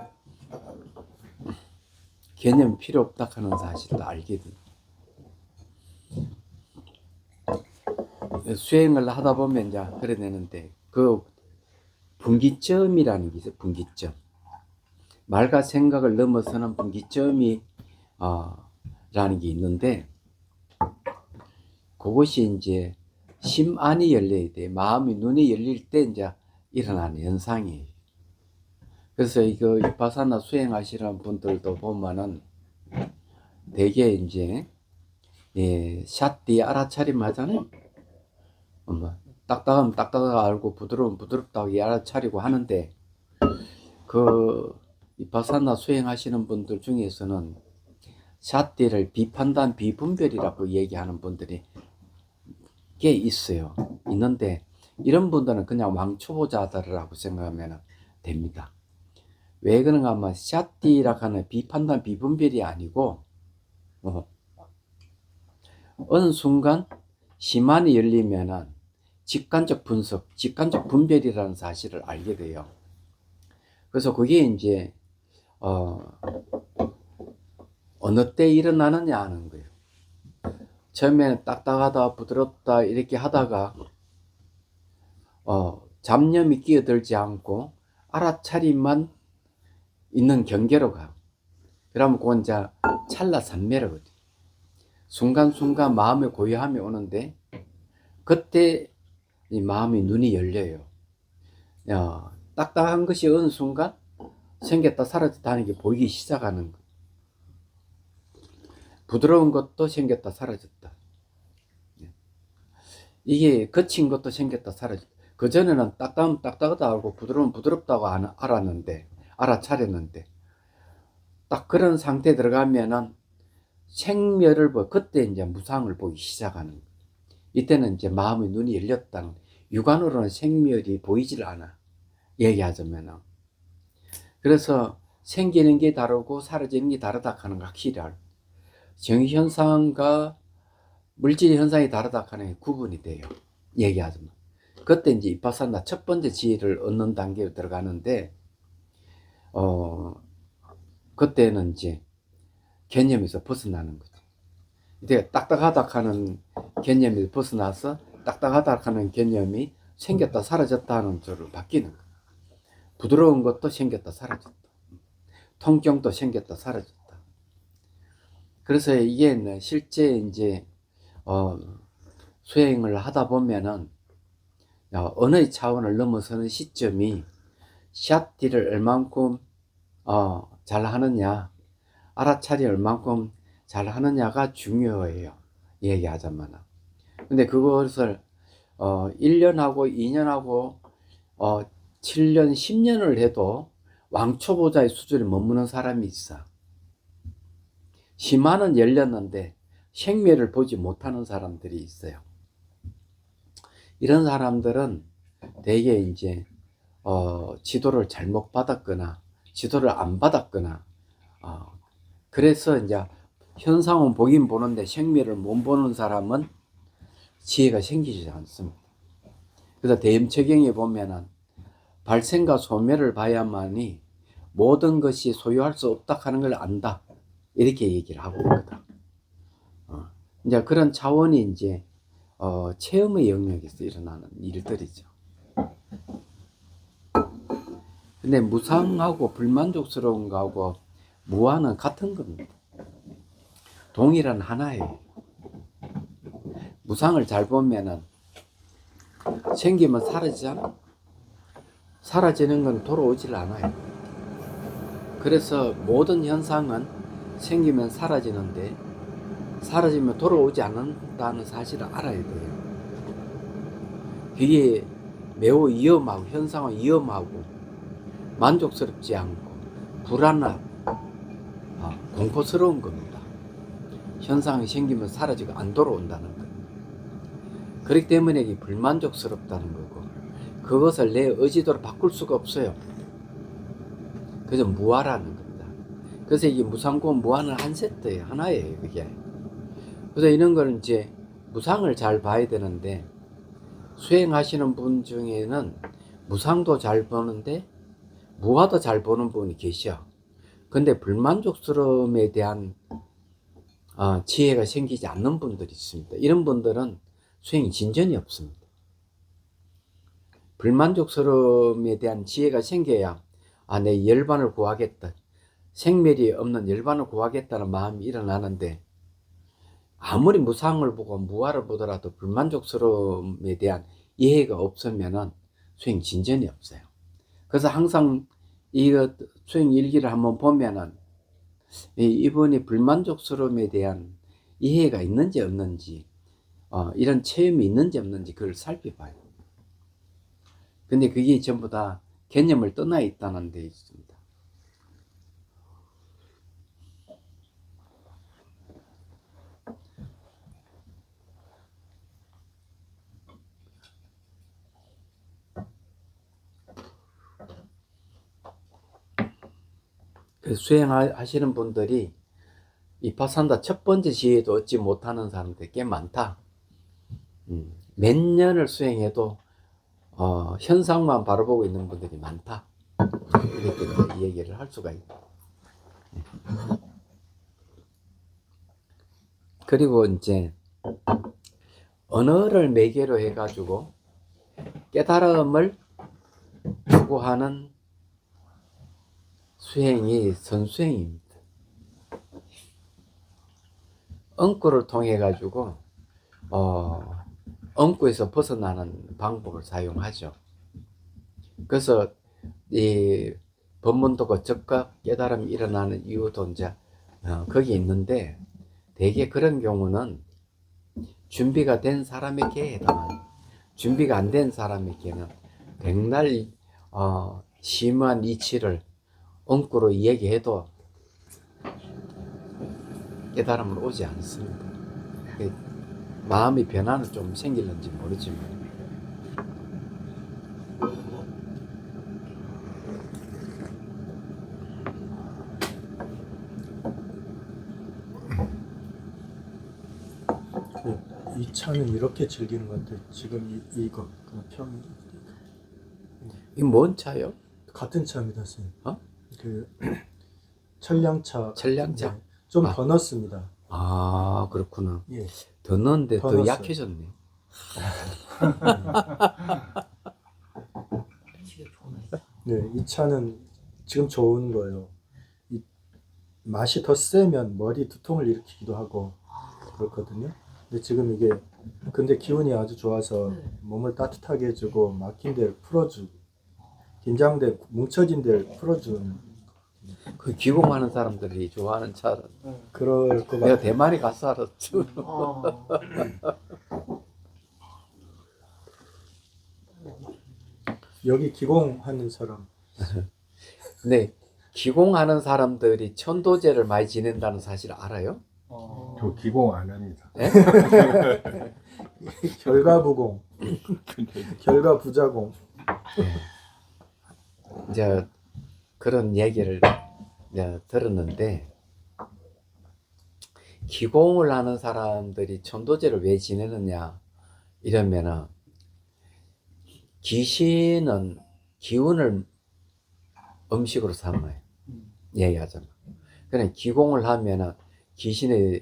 개념이 필요 없다 하는 사실을 알게 돼. 수행을 하다 보면 이제 그래 되는데 그 분기점이라는 게 있어요. 분기점. 말과 생각을 넘어서는 분기점이 라는 게 있는데, 그것이 이제 심안이 열려야 돼. 마음이 눈이 열릴 때 이제 일어나는 현상이에요. 그래서 이거 비파사나 수행하시는 분들도 보면은 되게 이제 샷뒤 알아차림 하잖아요. 딱딱하면 딱딱하고 알고 부드러우면 부드럽다고 알아차리고 하는데, 그 비파사나 수행하시는 분들 중에서는 샷뒤를 비판단 비분별이라고 얘기하는 분들이 꽤 있어요. 있는데 이런 분들은 그냥 왕초보자들이라고 생각하면 됩니다. 왜 그런가 하면 샷뒤라고 하는 비판단 비분별이 아니고 어느 순간 심안이 열리면은 직관적 분석, 직관적 분별이라는 사실을 알게 돼요. 그래서 그게 이제 어느 때 일어나느냐 하는 거예요. 처음에는 딱딱하다, 부드럽다 이렇게 하다가 잡념이 끼어들지 않고 알아차림만 있는 경계로 가요. 그러면 그건 이제 찰나산매라거든요. 순간순간 마음의 고요함이 오는데 그때 이 마음의 눈이 열려요. 딱딱한 것이 어느 순간 생겼다 사라졌다 하는 게 보이기 시작하는 거예요. 부드러운 것도 생겼다 사라졌다. 이게 거친 것도 생겼다 사라졌다. 그전에는 딱딱하면 딱딱하다 하고 부드러우면 부드럽다고 알아차렸는데 딱 그런 상태에 들어가면은 생멸을 그때 이제 무상을 보기 시작하는 거예요. 이때는 이제 마음의 눈이 열렸다는, 육안으로는 생멸이 보이질 않아. 얘기하자면은. 그래서 생기는 게 다르고 사라지는 게 다르다 하는 거 확실히 알고, 정현상과 물질 현상이 다르다 하는 게 구분이 돼요. 얘기하자면. 그때 이제 이파사나 첫 번째 지혜를 얻는 단계로 들어가는데, 그때는 이제 개념에서 벗어나는 거죠. 이제 딱딱하다 하는 개념에서 벗어나서 딱딱하다 하는 개념이 생겼다 사라졌다 하는 쪽으로 바뀌는 거예요. 부드러운 것도 생겼다 사라졌다. 통증도 생겼다 사라졌다. 그래서 이게 실제 이제 수행을 하다 보면은 언어의 차원을 넘어서는 시점이 샷디를 얼만큼 잘 하느냐, 알아차리 얼만큼 잘 하느냐가 중요해요. 얘기하자면. 근데 그것을 1년하고 2년하고 7년, 10년을 해도 왕초보자의 수준에 머무는 사람이 있어. 심화는 열렸는데 생멸을 보지 못하는 사람들이 있어요. 이런 사람들은 대개 이제 지도를 잘못 받았거나 지도를 안 받았거나 그래서 이제 현상은 보긴 보는데 생멸을 못 보는 사람은 지혜가 생기지 않습니다. 그래서 대임처경에 보면은 발생과 소멸을 봐야만이 모든 것이 소유할 수 없다 하는 걸 안다, 이렇게 얘기를 하고 있거든. 이제 그런 차원이 이제 체험의 영역에서 일어나는 일들이죠. 근데 무상하고 불만족스러운 거하고 무한은 같은 겁니다. 동일한 하나예요. 무상을 잘 보면은 생기면 사라지잖아. 사라지는 건 돌아오질 않아요. 그래서 모든 현상은 생기면 사라지는데 사라지면 돌아오지 않는다는 사실을 알아야 돼요. 그게 매우 위험하고, 현상은 위험하고 만족스럽지 않고 불안하고 공포스러운 겁니다. 현상이 생기면 사라지고 안 돌아온다는 것. 그렇기 때문에 이게 불만족스럽다는 거고, 그것을 내 의지대로 바꿀 수가 없어요. 그래서 무아라는 겁니다. 그래서 이게 무상과 무아는 한 세트예요. 하나예요, 그게. 그래서 이런 걸 이제 무상을 잘 봐야 되는데, 수행하시는 분 중에는 무상도 잘 보는데 무아도 잘 보는 분이 계셔. 근데 불만족스러움에 대한 지혜가 생기지 않는 분들이 있습니다. 이런 분들은 수행 진전이 없습니다. 불만족스러움에 대한 지혜가 생겨야 내 열반을 구하겠다, 생멸이 없는 열반을 구하겠다는 마음이 일어나는데, 아무리 무상을 보고 무아를 보더라도 불만족스러움에 대한 이해가 없으면은 수행 진전이 없어요. 그래서 항상 이거 수행 일기를 한번 보면은 이분이 불만족스러움에 대한 이해가 있는지 없는지, 이런 체험이 있는지 없는지 그걸 살펴봐요. 근데 그게 전부 다 개념을 떠나 있다는 데 있습니다. 그래서 수행하시는 분들이 이파산다 첫 번째 지혜도 얻지 못하는 사람들이 꽤 많다. 몇 년을 수행해도 현상만 바라보고 있는 분들이 많다. 이렇게 이제 이 얘기를 할 수가 있다. 그리고 이제 언어를 매개로 해가지고 깨달음을 추구하는 수행이 선수행입니다. 엉구를 통해 가지고 엉구에서 벗어나는 방법을 사용하죠. 그래서 이 법문도가 즉각 깨달음이 일어나는 이유도 이제 거기 있는데, 대개 그런 경우는 준비가 된 사람에게 해당하는, 준비가 안 된 사람에게는 백날 심한 이치를 엉구로 이야기해도 깨달음은 오지 않습니다. 마음의 변화는 좀 생길는지 모르지만, 이 차는 이렇게 즐기는 것 같아요. 지금 이거 평이 이 뭔 차요? 같은 차입니다, 선생님. 그 천량차. 좀 아. 더 넣습니다. 아, 그렇구나. 예. 더 넣었는데 더 더 넣었어요. 약해졌네. 네, 이 차는 지금 좋은 거예요. 이 맛이 더 세면 머리 두통을 일으키기도 하고 그렇거든요. 근데 지금 이게 기운이 아주 좋아서 몸을 따뜻하게 해주고 막힌 데를 풀어주고 긴장된 뭉쳐진 데를 풀어주는 그 기공하는 사람들이 좋아하는 차는 그럴 것 내가 같아요. 대만에 가서 알았죠. 여기 기공하는 사람 근데 기공하는 사람들이 천도제를 많이 지낸다는 사실 알아요? 저 기공 안 합니다. 결과부공, 결과부자공. 이제 그런 얘기를 내가 들었는데, 기공을 하는 사람들이 천도제를 왜 지내느냐 이러면은, 귀신은 기운을 음식으로 삼아요. 얘기하자면. 그냥 기공을 하면은 귀신이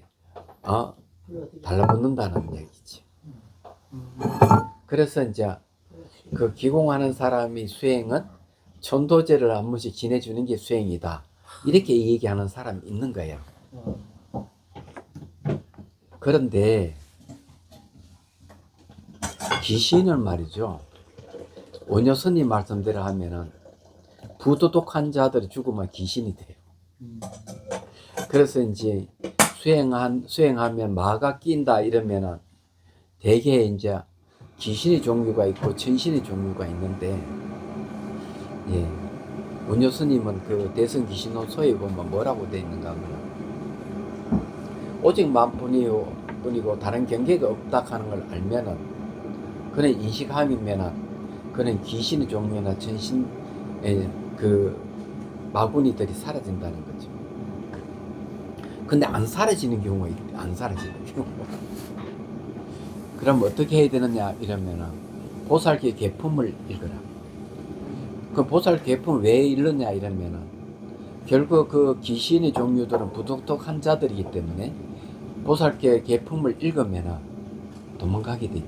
달라붙는다는 얘기지. 그래서 이제 그 기공하는 사람이 수행은 천도제를 한 번씩 지내주는 게 수행이다. 이렇게 얘기하는 사람이 있는 거예요. 그런데 귀신은 말이죠. 원효스님 말씀대로 하면은 부도덕한 자들이 죽으면 귀신이 돼요. 그래서 이제 수행하면 마가 낀다 이러면은 대개 이제 귀신의 종류가 있고 천신의 종류가 있는데, 예, 원효스님은 그 대성 귀신호소에 보면 뭐라고 되어 있는가 하면, 오직 마음뿐이고 다른 경계가 없다 하는 걸 알면은, 그런 인식함이면은 그런 귀신의 종류나 천신의 그 마구니들이 사라진다는 거죠. 근데 안 사라지는 경우가 있대. 안 사라지는 경우. 그럼 어떻게 해야 되느냐 이러면은 보살기 계품을 읽어라. 그 보살 계품 왜 읽느냐 이러면은, 결국 그 귀신의 종류들은 부독독한 자들이기 때문에 보살기 계품을 읽으면은 도망가게 돼.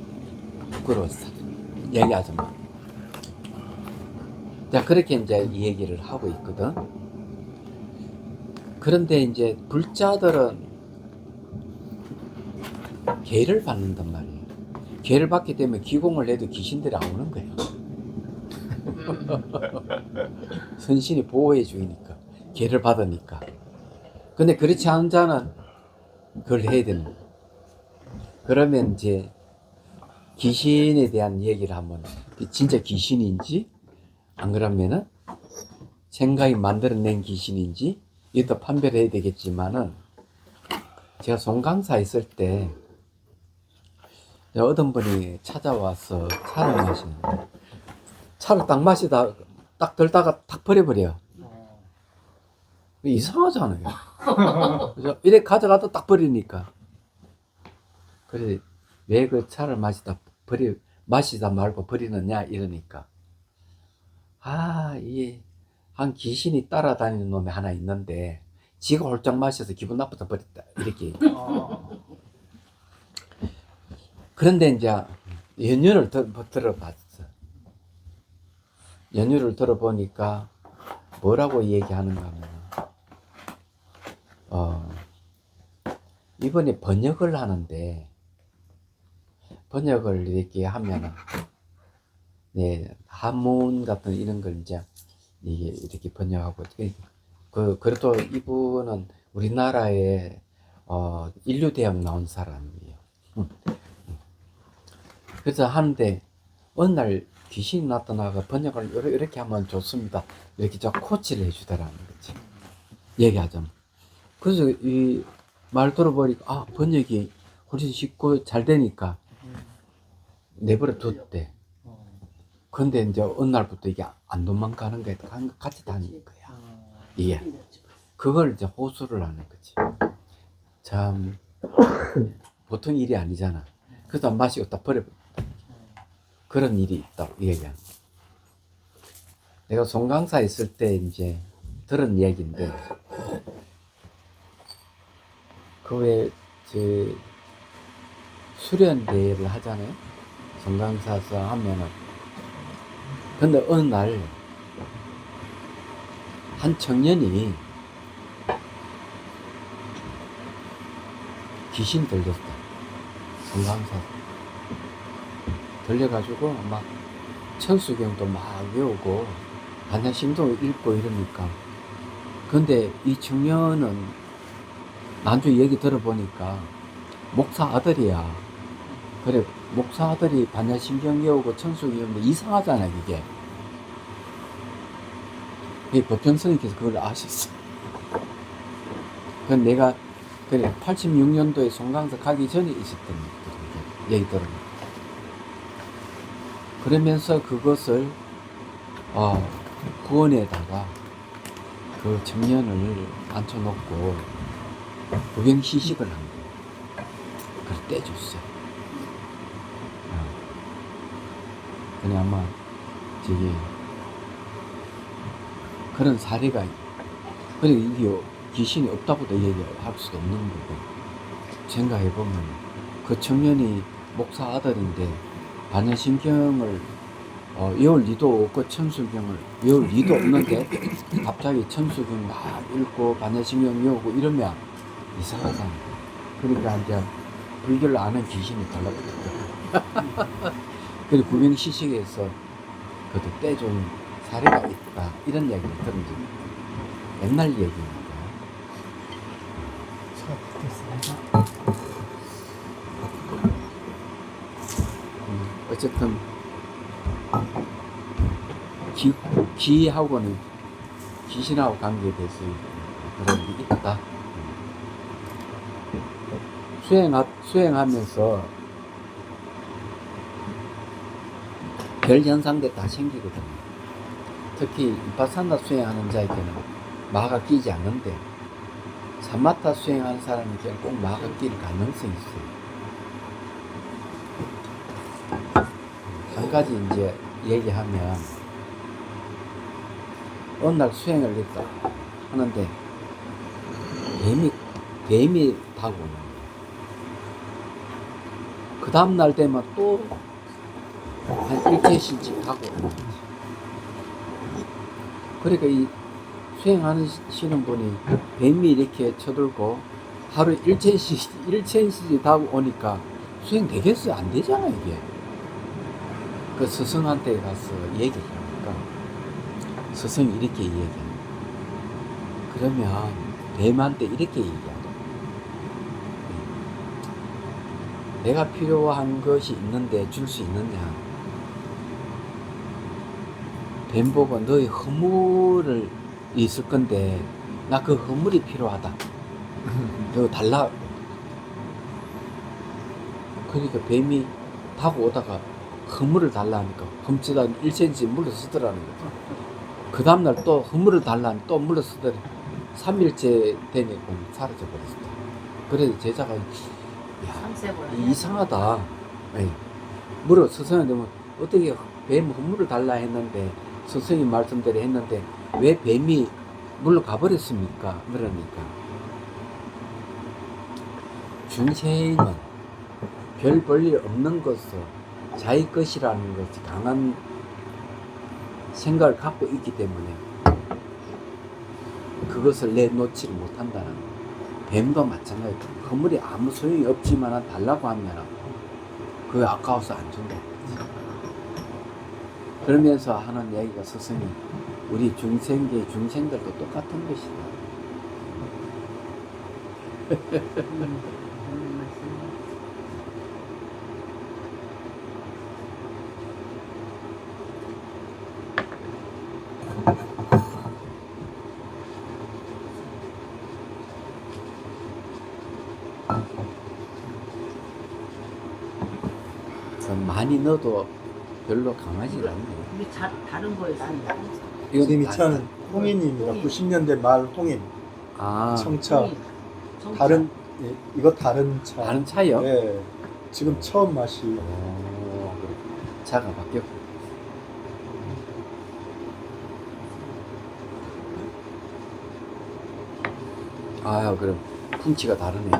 부끄러워서 얘기하지 마. 자, 그렇게 이제 이 얘기를 하고 있거든. 그런데 이제 불자들은 계를 받는단 말이에요. 계를 받게 되면 기공을 해도 귀신들이 안 오는 거예요. 선신이 보호해 주니까, 계를 받으니까. 근데 그렇지 않은 자는 그걸 해야 되는 거예요. 그러면 이제 귀신에 대한 얘기를 하면, 진짜 귀신인지 안 그러면은 생각이 만들어낸 귀신인지 이것도 판별해야 되겠지만은, 제가 송강사 있을 때 어떤 분이 찾아와서 차를 마시는데, 차를 딱 마시다 딱 들다가 탁 버려버려. 이상하잖아요. 그래서 이래 가져가다 딱 버리니까. 그래, 왜 그 차를 마시다 마시다 말고 버리느냐 이러니까 이게 한 귀신이 따라다니는 놈이 하나 있는데 지가 홀짝 마셔서 기분 나쁘다 버렸다 이렇게. 그런데 이제 연유를 들어봤어. 연유를 들어보니까 뭐라고 얘기하는가 하면 이번에 번역을 하는데 번역을 이렇게 하면은 네, 한문 같은 이런 걸 이제 이게 이렇게 번역하고 그래도 이분은 우리나라에 인류대학 나온 사람이에요. 그래서 하는데 어느 날 귀신이 나타나가 번역을 이렇게 하면 좋습니다. 이렇게 저 코치를 해주더라는 거지. 얘기하자면. 그래서 이 말 들어보니까 번역이 훨씬 쉽고 잘 되니까 내버려 뒀대. 근데 이제 어느 날부터 이게 안 도망가는 거야. 같이 다니는 거야. 이게 그걸 이제 호소를 하는 거지. 참 보통 일이 아니잖아. 그래서 마시고 딱 버려버려. 그런 일이 있다고 얘기하는 거야. 내가 송강사 있을 때 이제 들은 얘기인데 그 외에 수련 대회를 하잖아요. 송강사에서 하면은. 근데 어느 날 한 청년이 귀신 들렸다. 송강사 들려가지고 막 천수경도 막 외우고 반야심도 읽고 이러니까. 근데 이 청년은 나중에 얘기 들어보니까 목사 아들이야. 그래 목사 아들이 반야심경 외우고 천수경 외우는데 이상하잖아 이게. 법정스님께서 그걸 아셨어. 그건 내가 그래 86년도에 송강사 가기 전에 있었던 얘기 들어보니까. 그러면서 그것을 구원에다가 그 청년을 앉혀놓고 구병시식을 한 거예요. 그걸 떼줬어요. 그냥 아마 저기 그런 사례가 그래 이게 귀신이 없다고도 얘기할 수도 없는 거고. 생각해보면 그 청년이 목사 아들인데 반야심경을 외울 리도 없고 천수경을 외울 리도 없는데 갑자기 천수경 막 읽고 반야심경 외우고 이러면 이상하잖아. 그러니까 이제 불교를 아는 귀신이 달라붙었다. 그리고 구병시식에서 그것도 떼준 사례가 있다. 이런 얘기를 들은 적이 있어요. 옛날 얘기입니다. 어쨌든 기하고는 귀신하고 관계돼서 그런 게 있다. 수행하면서 별 현상들 다 생기거든요. 특히 이파사나 수행하는 자에게는 마가 끼지 않는데 사마타 수행하는 사람에게는 꼭 마가 낄 가능성이 있어요. 한 가지 이제 얘기하면 어느 날 수행을 했다 하는데 뱀이 타고 오는 거예요. 그 다음날 되면 또 한 일주일씩 타고 오는 거지. 그러니까 이 수행하시는 분이 뱀이 이렇게 쳐들고 하루 일천씩 타고 오니까 수행 되겠어요? 안 되잖아 이게. 그 스승한테 가서 얘기를 하니까 스승이 이렇게 얘기해요. 그러면 뱀한테 이렇게 얘기하죠. 내가 필요한 것이 있는데 줄 수 있느냐. 뱀 보고 너의 허물을 있을 건데 나 그 허물이 필요하다. 너 달라. 그러니까 뱀이 타고 오다가 허물을 달라니까 흠치다 1cm 물러서더라는 거죠. 그 다음날 또 허물을 달라니 또 물러서더니 3일째 되니까 사라져버렸다. 그래서 제자가 야, 이상하다. 스승한테 뭐 어떻게 뱀 헌물을 달라 했는데 스승님 말씀대로 했는데 왜 뱀이 물로 가버렸습니까? 그러니까 중생은 별 볼일 없는 것을 자기 것이라는 것이 강한 생각을 갖고 있기 때문에 그것을 내놓지를 못한다는 거예요. 뱀도 마찬가지. 건물이 아무 소용이 없지만 달라고 하면 그게 아까워서 안 준다. 그러면서 하는 얘기가 스승이 우리 중생계 중생들도 똑같은 것이다. 많이 넣어도 별로 강하지 않네. 우리 다른 거였습니다. 선생님이 차는 홍인입니다. 90년대 말 홍인. 아, 청차. 홍인, 청차. 다른 이거 다른 차. 다른 차요? 네. 지금 처음 맛이. 오, 차가 바뀌었고. 아, 그럼 풍치가 다르네.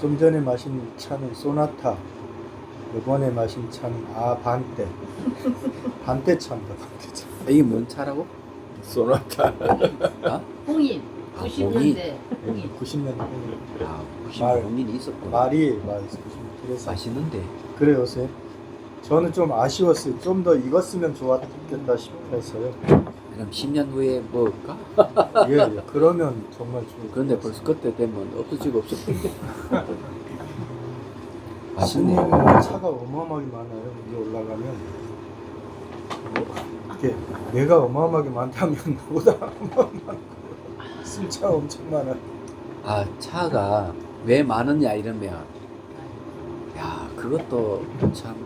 좀 전에 마신 차는 소나타. 이번에 마신 차는 반떼. 반떼 차입니다. 반떼 차. 이게 뭔 차라고? 소나타. 아? 홍인. 아, 90년대 홍인. 90년대 홍인. 아, 말. 본인이 있었구나. 말이 그래서 맛있는데. 그래요, 선생님. 저는 좀 아쉬웠어요. 좀 더 익었으면 좋았겠다 싶어서요. 그럼 10년 후에 먹을까? 예, 예. 그러면 정말 좋을 것 그런데 같아요. 벌써 그때 되면 없어지고 없어지고. 스님은 맛있네. 차가 어마어마하게 많아요. 위에 올라가면 이게 내가 어마어마하게 많다면 나보다 어마어마한 쓸차 엄청 많아. 아, 차가 왜 많으냐 이러면 야, 그것도 참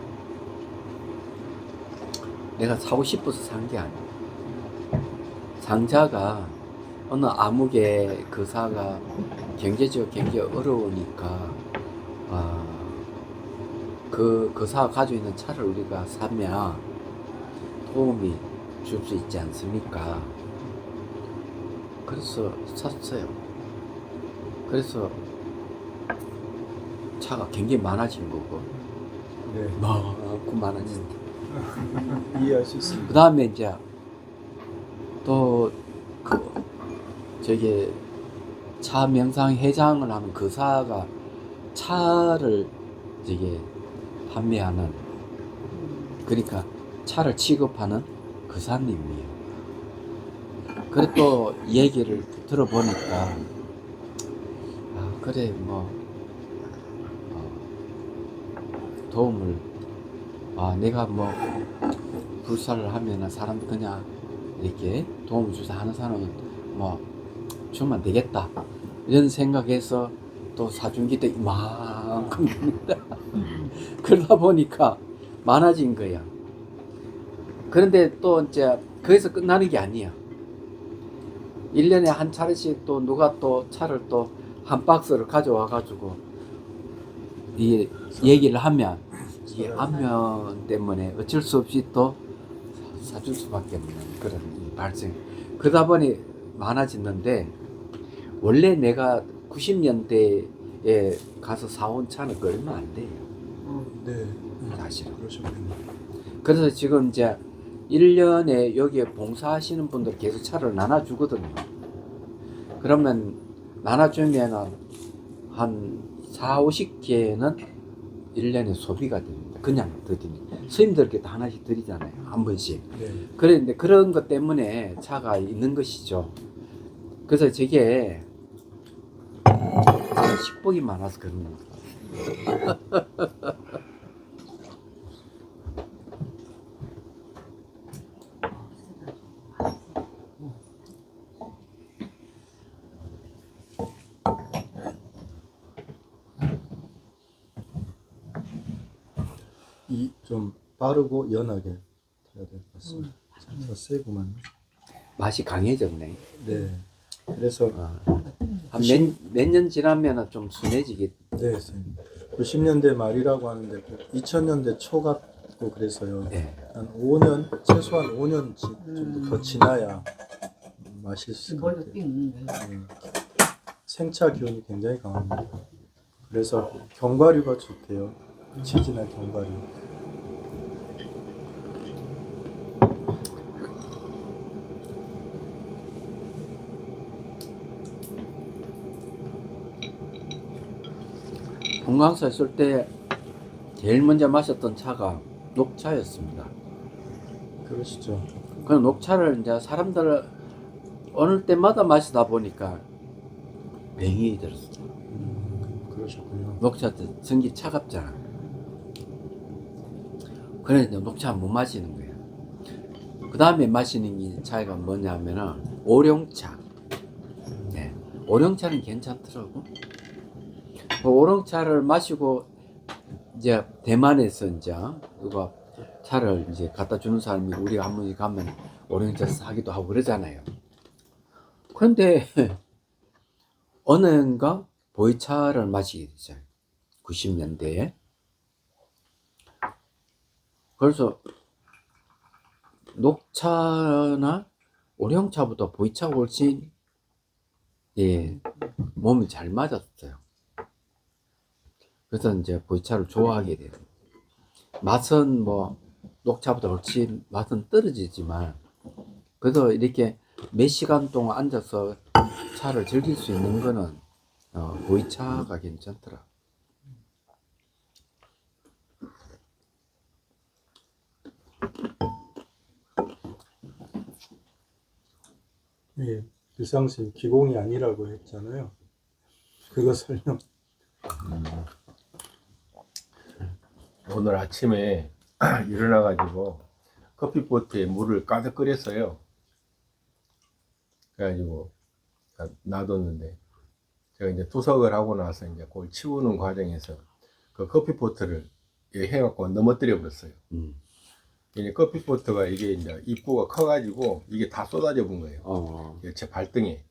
내가 사고 싶어서 산 게 아니야. 상자가 어느 암흑의 그 사가 경제적으로 굉장히 어려우니까 그 사가 가지고 있는 차를 우리가 사면 도움이 줄 수 있지 않습니까? 그래서 샀어요. 그래서 차가 굉장히 많아진 거고 네, 많고 많아진. 이해할 수 있습니다. 그 다음에 이제 또 저기 차 명상 회장을 하는 그 사가 차를 저기 판매하는, 그러니까 차를 취급하는 그 사님이에요. 그래 또 얘기를 들어보니까 그래 뭐 도움을 내가 뭐 불사를 하면은 사람들 그냥 이렇게 도움을 주사 하는 사람은 뭐 주면 되겠다 이런 생각해서 또 사준 게 또 이만큼 됩니다. 그러다 보니까 많아진 거야. 그런데 또 이제 거기서 끝나는 게 아니야. 1년에 한 차례씩 또 누가 또 차를 또 한 박스를 가져와 가지고 이 얘기를 하면 이게 안면 때문에 어쩔 수 없이 또 사줄 수밖에 없는 그런 발생. 그러다 보니 많아졌는데 원래 내가 90년대에 가서 사온 차는 그 얼마 안 돼요. 네, 사실은. 그러셨군요. 그래서 지금 이제 1년에 여기에 봉사하시는 분들 계속 차를 나눠주거든요. 그러면 나눠주면 한 4, 50개는 1년에 소비가 됩니다. 그냥 드리니. 스님들께 다 하나씩 드리잖아요. 한 번씩. 네. 그런데 그런 것 때문에 차가 있는 것이죠. 그래서 저게 식복이 많아서 그런 겁니다. 이 좀 빠르고 연하게 해야 될 것 같습니다. 참 세구만. 맛이 강해졌네. 네. 그래서 한 몇 년 지나면 좀 순해지겠. 네, 선생님. 90년대 말이라고 하는데 2000년대 초 같고 그래서요. 네. 한 5년 최소한 5년 정도 더 지나야 마실 수 있을 것 머리가 같아요. 삥 있는데. 생차 기운이 굉장히 강합니다. 그래서 견과류가 좋대요. 치즈나 견과류. 금강사 있을 때 제일 먼저 마셨던 차가 녹차였습니다. 그러시죠. 그 녹차를 이제 사람들 어느 때마다 마시다 보니까 병이 들었어요. 그러셨군요. 녹차 전기 차갑잖아. 그래 이제 녹차 못 마시는 거예요. 그 다음에 마시는 이 차이가 뭐냐면은 오룡차. 네. 오룡차는 괜찮더라고. 그 오룡차를 마시고 이제 대만에서 이제 누가 차를 이제 갖다 주는 사람이 우리가 한 번씩 가면 오룡차 사기도 하고 그러잖아요. 그런데 어느 해인가 보이차를 마시게 됐어요. 90년대에. 그래서 녹차나 오룡차보다 보이차가 훨씬 몸이 잘 맞았어요. 그래서 이제 보이차를 좋아하게 돼요. 맛은 뭐 녹차보다 훨씬 맛은 떨어지지만 그래도 이렇게 몇 시간 동안 앉아서 차를 즐길 수 있는 거는 보이차가 괜찮더라. 예, 비상식 기공이 아니라고 했잖아요. 그거 설명. 오늘 아침에 일어나가지고 커피포트에 물을 가득 끓였어요. 그래가지고 놔뒀는데 제가 이제 투석을 하고 나서 이제 그걸 치우는 과정에서 그 커피포트를 해갖고 넘어뜨려 버렸어요. 이제 커피포트가 이게 이제 입구가 커가지고 이게 다 쏟아져 본 거예요. 이게 제 발등에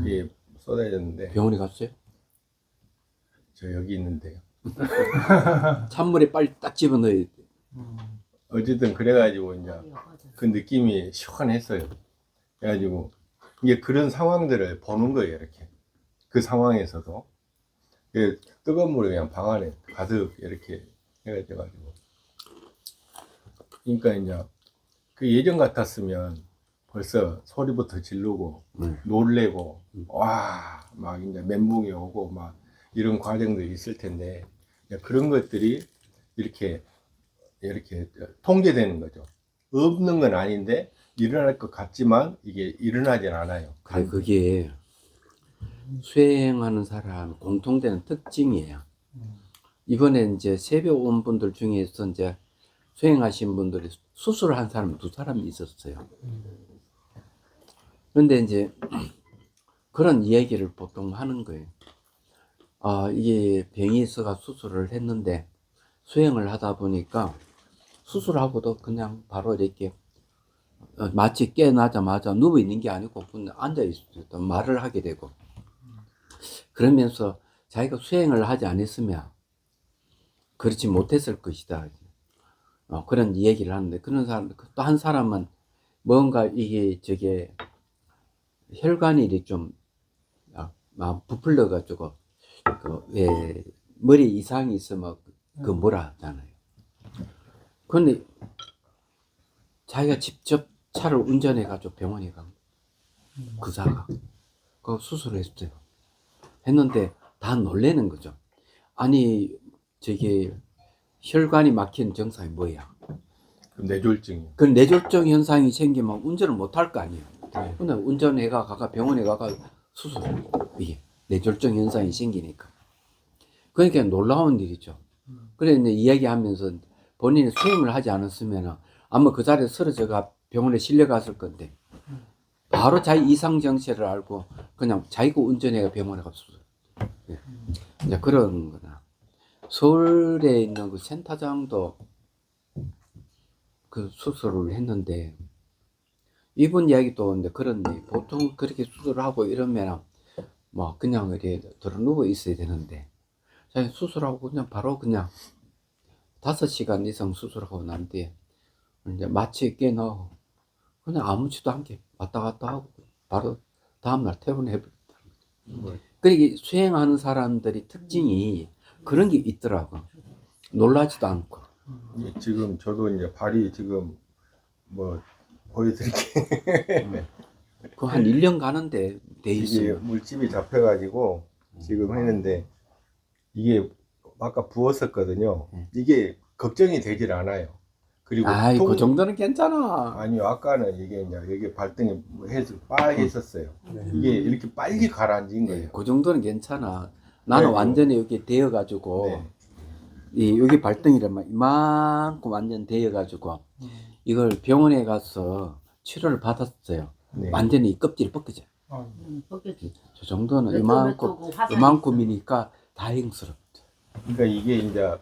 이게 쏟아졌는데 병원에 갔어요? 저 여기 있는데요. 찬물에 빨리 딱 집어넣어야 돼. 어쨌든 그래가지고 이제 그 느낌이 시원했어요. 그래가지고 이게 그런 상황들을 보는 거예요. 이렇게 그 상황에서도 뜨거운 물이 그냥 방 안에 가득 이렇게 해가지고 그러니까 이제 그 예전 같았으면 벌써 소리부터 지르고 놀래고 와 막 이제 멘붕이 오고 막 이런 과정들이 있을 텐데 그런 것들이 이렇게 통제되는 거죠. 없는 건 아닌데 일어날 것 같지만 이게 일어나진 않아요. 그래, 그게 수행하는 사람 공통되는 특징이에요. 이번에 이제 새벽 온 분들 중에서 이제 수행하신 분들이 수술을 한 사람 2사람이 있었어요. 그런데 이제 그런 이야기를 보통 하는 거예요. 아, 이게 병이 있어가 수술을 했는데 수행을 하다 보니까 수술하고도 그냥 바로 이렇게 마치 깨나자마자 누워 있는 게 아니고 그냥 앉아 있어도 말을 하게 되고 그러면서 자기가 수행을 하지 않았으면 그렇지 못했을 것이다. 그런 얘기를 하는데 그런 사람 또 한 사람은 뭔가 이게 저게 혈관이 이렇게 좀 부풀려 가지고 머리 이상이 있으면 그 뭐라 하잖아요. 그런데 자기가 직접 차를 운전해 가지고 병원에 간 그사가 그 수술을 했어요. 했는데 다 놀래는 거죠. 아니 저게 혈관이 막힌 증상이 뭐야? 뇌졸중이요. 그 뇌졸중 현상이 생기면 운전을 못 할 거 아니에요. 근데 운전해가 병원에 가가 수술 이게 뇌졸중 현상이 생기니까 그러니까 놀라운 일이죠. 그래 이제 이야기하면서 본인이 수행을 하지 않았으면 아마 그 자리에 쓰러져가 병원에 실려갔을 건데 바로 자기 이상 정체를 알고 그냥 자기가 운전해가 병원에 가서 수술. 이제 그런 거나 서울에 있는 그 센터장도 그 수술을 했는데 이분 이야기도 근데 그런데 보통 그렇게 수술을 하고 이러면 뭐 그냥 이렇게 들어 누워 있어야 되는데 자기 수술하고 그냥 바로 그냥 5시간 이상 수술하고 난 뒤에 이제 마취에 깨 넣어 그냥 아무렇지도 않게 왔다 갔다 하고 바로 다음날 퇴원해버렸다. 그러니까 수행하는 사람들이 특징이 그런 게 있더라고. 놀라지도 않고. 예, 지금 저도 이제 발이 지금 뭐 보여드릴게. 그 한 1년 가는데 돼 이게 있어요. 물집이 잡혀가지고 지금 했는데 이게 아까 부었었거든요. 이게 걱정이 되질 않아요. 그리고 아이, 그 정도는 괜찮아. 아니요, 아까는 이게 이제 여기 발등에 뭐 해서 빨개 있었어요. 이게 이렇게 빨리 가라앉은 거예요. 그 정도는 괜찮아. 나는 네, 완전히 여기 되어가지고, 네. 이 여기 발등이란 이만큼 완전 되어가지고, 이걸 병원에 가서 치료를 받았어요. 네. 완전히 이 껍질이 벗겨져. 벗겼지. 저 정도는 몇 이만큼, 도 화상이 이만큼이니까 다행스럽다. 그러니까 이게 이제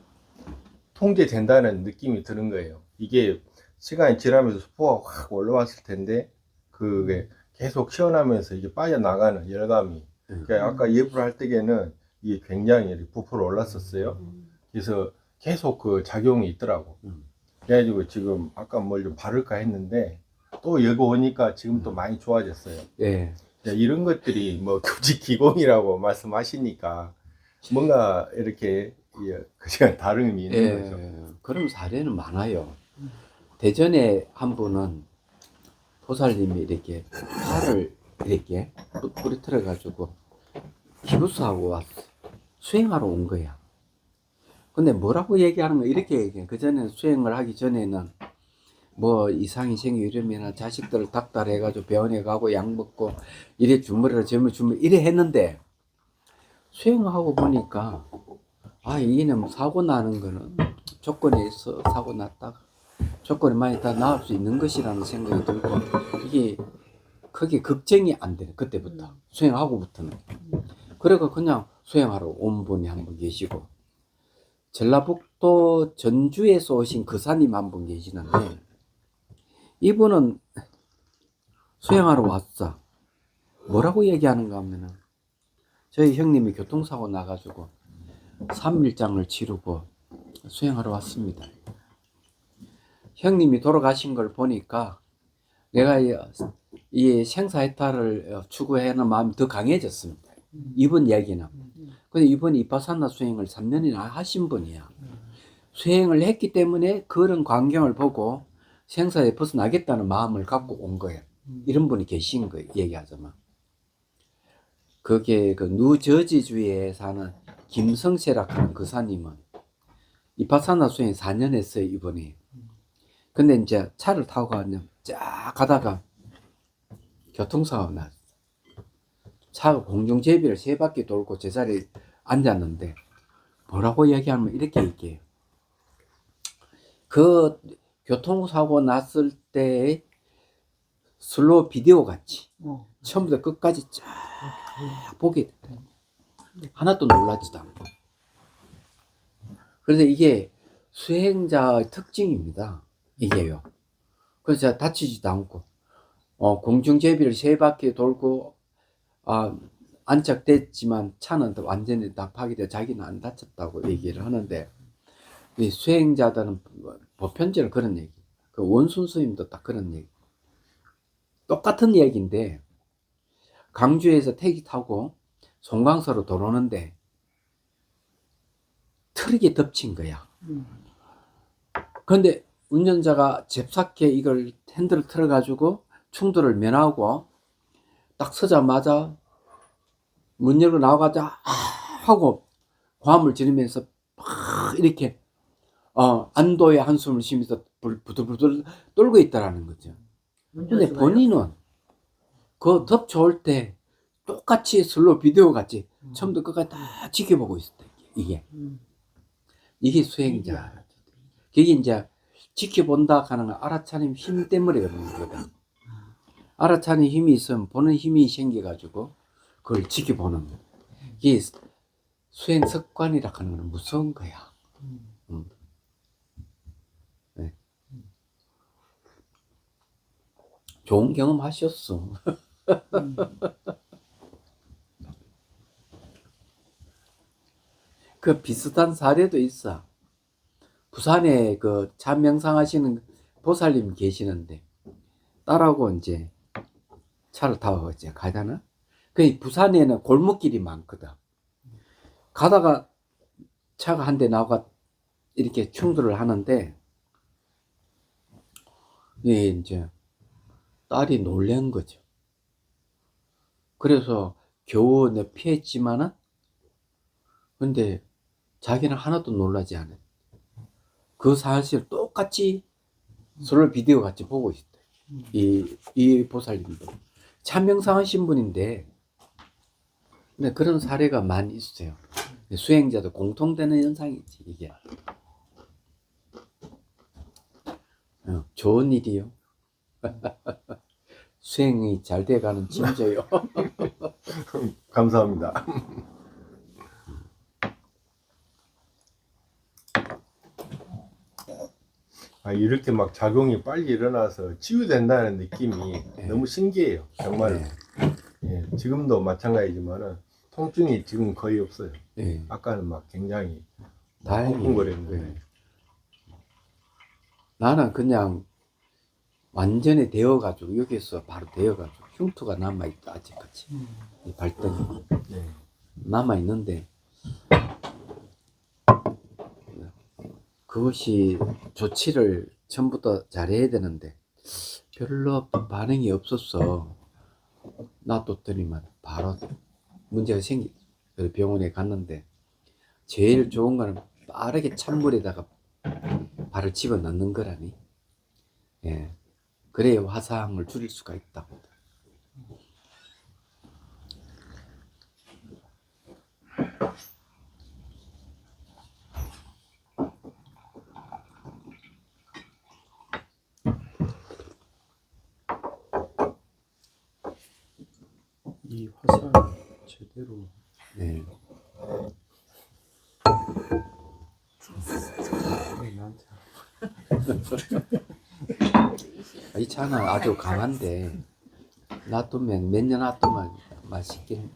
통제된다는 느낌이 드는 거예요. 이게 시간이 지나면서 수포가 확 올라왔을 텐데 그게 계속 시원하면서 이게 빠져나가는 열감이. 그러니까 아까 예불 할 때에는 이게 굉장히 이렇게 부풀어 올랐었어요. 그래서 계속 그 작용이 있더라고. 그래가지고 지금 아까 뭘 좀 바를까 했는데 또 여기 오니까 지금 또 많이 좋아졌어요. 예. 이런 것들이 뭐 교직 기공이라고 말씀하시니까 뭔가 이렇게 그냥 다름이 있는 거죠. 예. 그런 사례는 많아요. 대전에 한 분은 보살님이 이렇게 팔을 이렇게 부리틀어가지고 기부스하고 왔어. 수행하러 온 거야. 근데 뭐라고 얘기하는 거 이렇게 얘기해. 그전에는 수행을 하기 전에는 뭐 이상이 생겨 이러면 자식들을 닥달해가지고 병원에 가고 약 먹고 이래 주물러라 주물 이래 했는데 수행하고 보니까 아 이게는 사고 나는 거는 조건에 있어 사고 났다가 조건이 많이 다 나을 수 있는 것이라는 생각이 들고 이게 크게 걱정이 안 되네 그때부터 수행하고부터는. 그래가 그냥 수행하러 온 분이 한 분 계시고 전라북도 전주에서 오신 그사님 한 분 계시는데 이분은 수행하러 왔어. 뭐라고 얘기하는가 하면은 저희 형님이 교통사고 나가지고 3일장을 치르고 수행하러 왔습니다. 형님이 돌아가신 걸 보니까 내가 이 생사해탈을 추구하는 마음이 더 강해졌습니다. 이분 이야기는. 근데 이분이 이파사나 수행을 3년이나 하신 분이야. 수행을 했기 때문에 그런 광경을 보고 생사에 벗어나겠다는 마음을 갖고 온 거예요. 이런 분이 계신 거예요. 얘기하자면. 그게 그 누저지주에 사는 김성세라고 하는 그사님은 이파사나 수행 4년 했어요, 이분이. 근데 이제 차를 타고 쫙 가다가 교통사고가 났어. 차가 공중제비를 3바퀴 돌고 제자리에 앉았는데 뭐라고 얘기하면 이렇게 얘기해요. 그 교통사고 났을 때 슬로우 비디오 같이 처음부터 끝까지 쫙 보게 됐다. 하나도 놀라지도 않고. 그래서 이게 수행자의 특징입니다. 이게요. 그래서 제가 다치지도 않고 공중제비를 3바퀴 돌고 안착됐지만 차는 완전히 다 파괴돼 자기는 안 다쳤다고 얘기를 하는데 이 수행자들은 보편적으로 그런 얘기. 그 원순 스님도 딱 그런 얘기. 똑같은 얘기인데 강주에서 택시 타고 송광서로 들어오는데 트럭이 덮친 거야. 그런데 운전자가 잽싸게 이걸 핸들을 틀어가지고 충돌을 면하고 딱 서자마자 문 열고 나와가자 하고 고함을 지르면서 막 이렇게 안도의 한숨을 쉬면서 부들부들 떨고 있다라는 거죠. 근데 본인은 그 덮쳐올 때 똑같이 슬로우 비디오 같이 처음부터 끝까지 다 지켜보고 있었다. 이게 수행자. 그게 이제 지켜본다 하는 건 알아차림 힘 때문에 그러는 거거든. 알아차림 힘이 있으면 보는 힘이 생겨가지고 그걸 지켜보는 거야. 이게 수행 습관이라 하는 건 무서운 거야. 네. 좋은 경험 하셨어. 그 비슷한 사례도 있어. 부산에 그 참 명상하시는 보살님 계시는데 딸하고 이제 차를 타고 이제 가잖아. 그 부산에는 골목길이 많거든. 가다가 차가 한 대 나가 이렇게 충돌을 하는데 이제 딸이 놀란 거죠. 그래서 겨우 내 피했지만은 근데 자기는 하나도 놀라지 않아. 그 사실을 똑같이 서로 비디오 같이 보고 있대. 이 보살님도 참 명상하신 분인데, 근데 그런 사례가 많이 있어요. 수행자도 공통되는 현상이지 이게. 좋은 일이요. 수행이 잘 돼가는 징조요. 감사합니다. 이렇게 막 작용이 빨리 일어나서 치유된다는 느낌이 너무 신기해요. 정말. 지금도 마찬가지지만은 통증이 지금 거의 없어요. 아까는 막 굉장히 쿵쿵거렸는데. 나는 그냥 완전히 데워가지고 여기서 바로 데워가지고 흉터가 남아있다. 아직까지 이 발등이 남아있는데 그것이 조치를 처음부터 잘해야 되는데 별로 반응이 없었어. 놔뒀더니만 바로 문제가 생기. 그래서 병원에 갔는데 제일 좋은 거는 빠르게 찬물에다가 발을 집어넣는 거라니. 그래야 화상을 줄일 수가 있다. 이 화상 제대로 이 차는 아주 강한데 놔두면 몇 년 놔두면 맛있긴.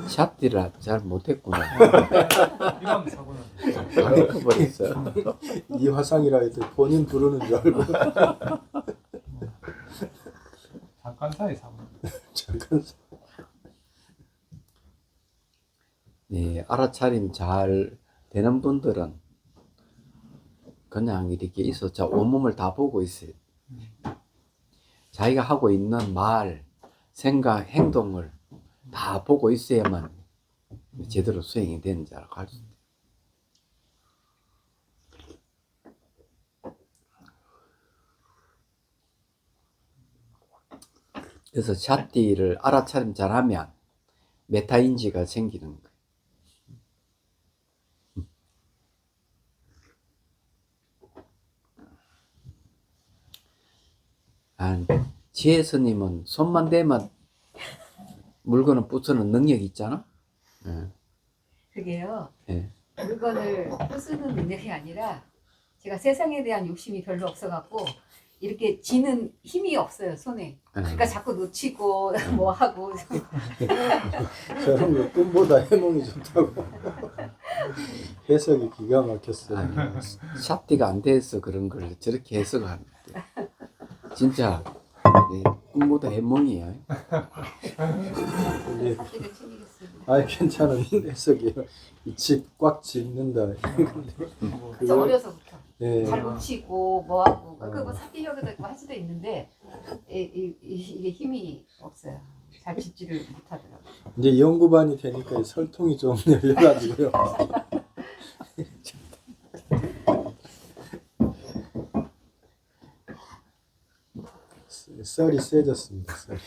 샷디를 잘 못했구나. 이러면 사고는 다 덮어버렸어. 이 화상이라 해도 본인 부르는 줄 알고 잠깐 사이 사고. 잠깐. 알아차림 잘 되는 분들은 그냥 이렇게 있어. 온몸을 다 보고 있어요. 자기가 하고 있는 말, 생각, 행동을 다 보고 있어야만 제대로 수행이 되는 줄 알고 할 수 있어요. 그래서 샷디를 알아차림 잘하면 메타인지가 생기는 거예요. 지혜 스님은 손만 대면 물건을 부수는 능력이 있잖아. 그게요. 예. 물건을 부수는 능력이 아니라 제가 세상에 대한 욕심이 별로 없어갖고 이렇게 쥐는 힘이 없어요, 손에. 그러니까 자꾸 놓치고 뭐 하고. 저런 거 꿈보다 해몽이 좋다고. 해석이 기가 막혔어요. 샷디가 안 돼서 그런 걸 저렇게 해석하는데 진짜 꿈보다 해몽이야. 근데 샷디가 챙기겠습니다. 아이 괜찮은 해석이에요. 이 집 꽉 짚는다. 저 어려서부터 예. 잘 놓치고 뭐 하고 그거 사기력에도 있고 할 수도 있는데 이게 힘이 없어요. 잘 짚지를 못하더라고요. 이제 연구반이 되니까 설통이 좀 열려가지고요. 썰이 세졌습니다. 썰이.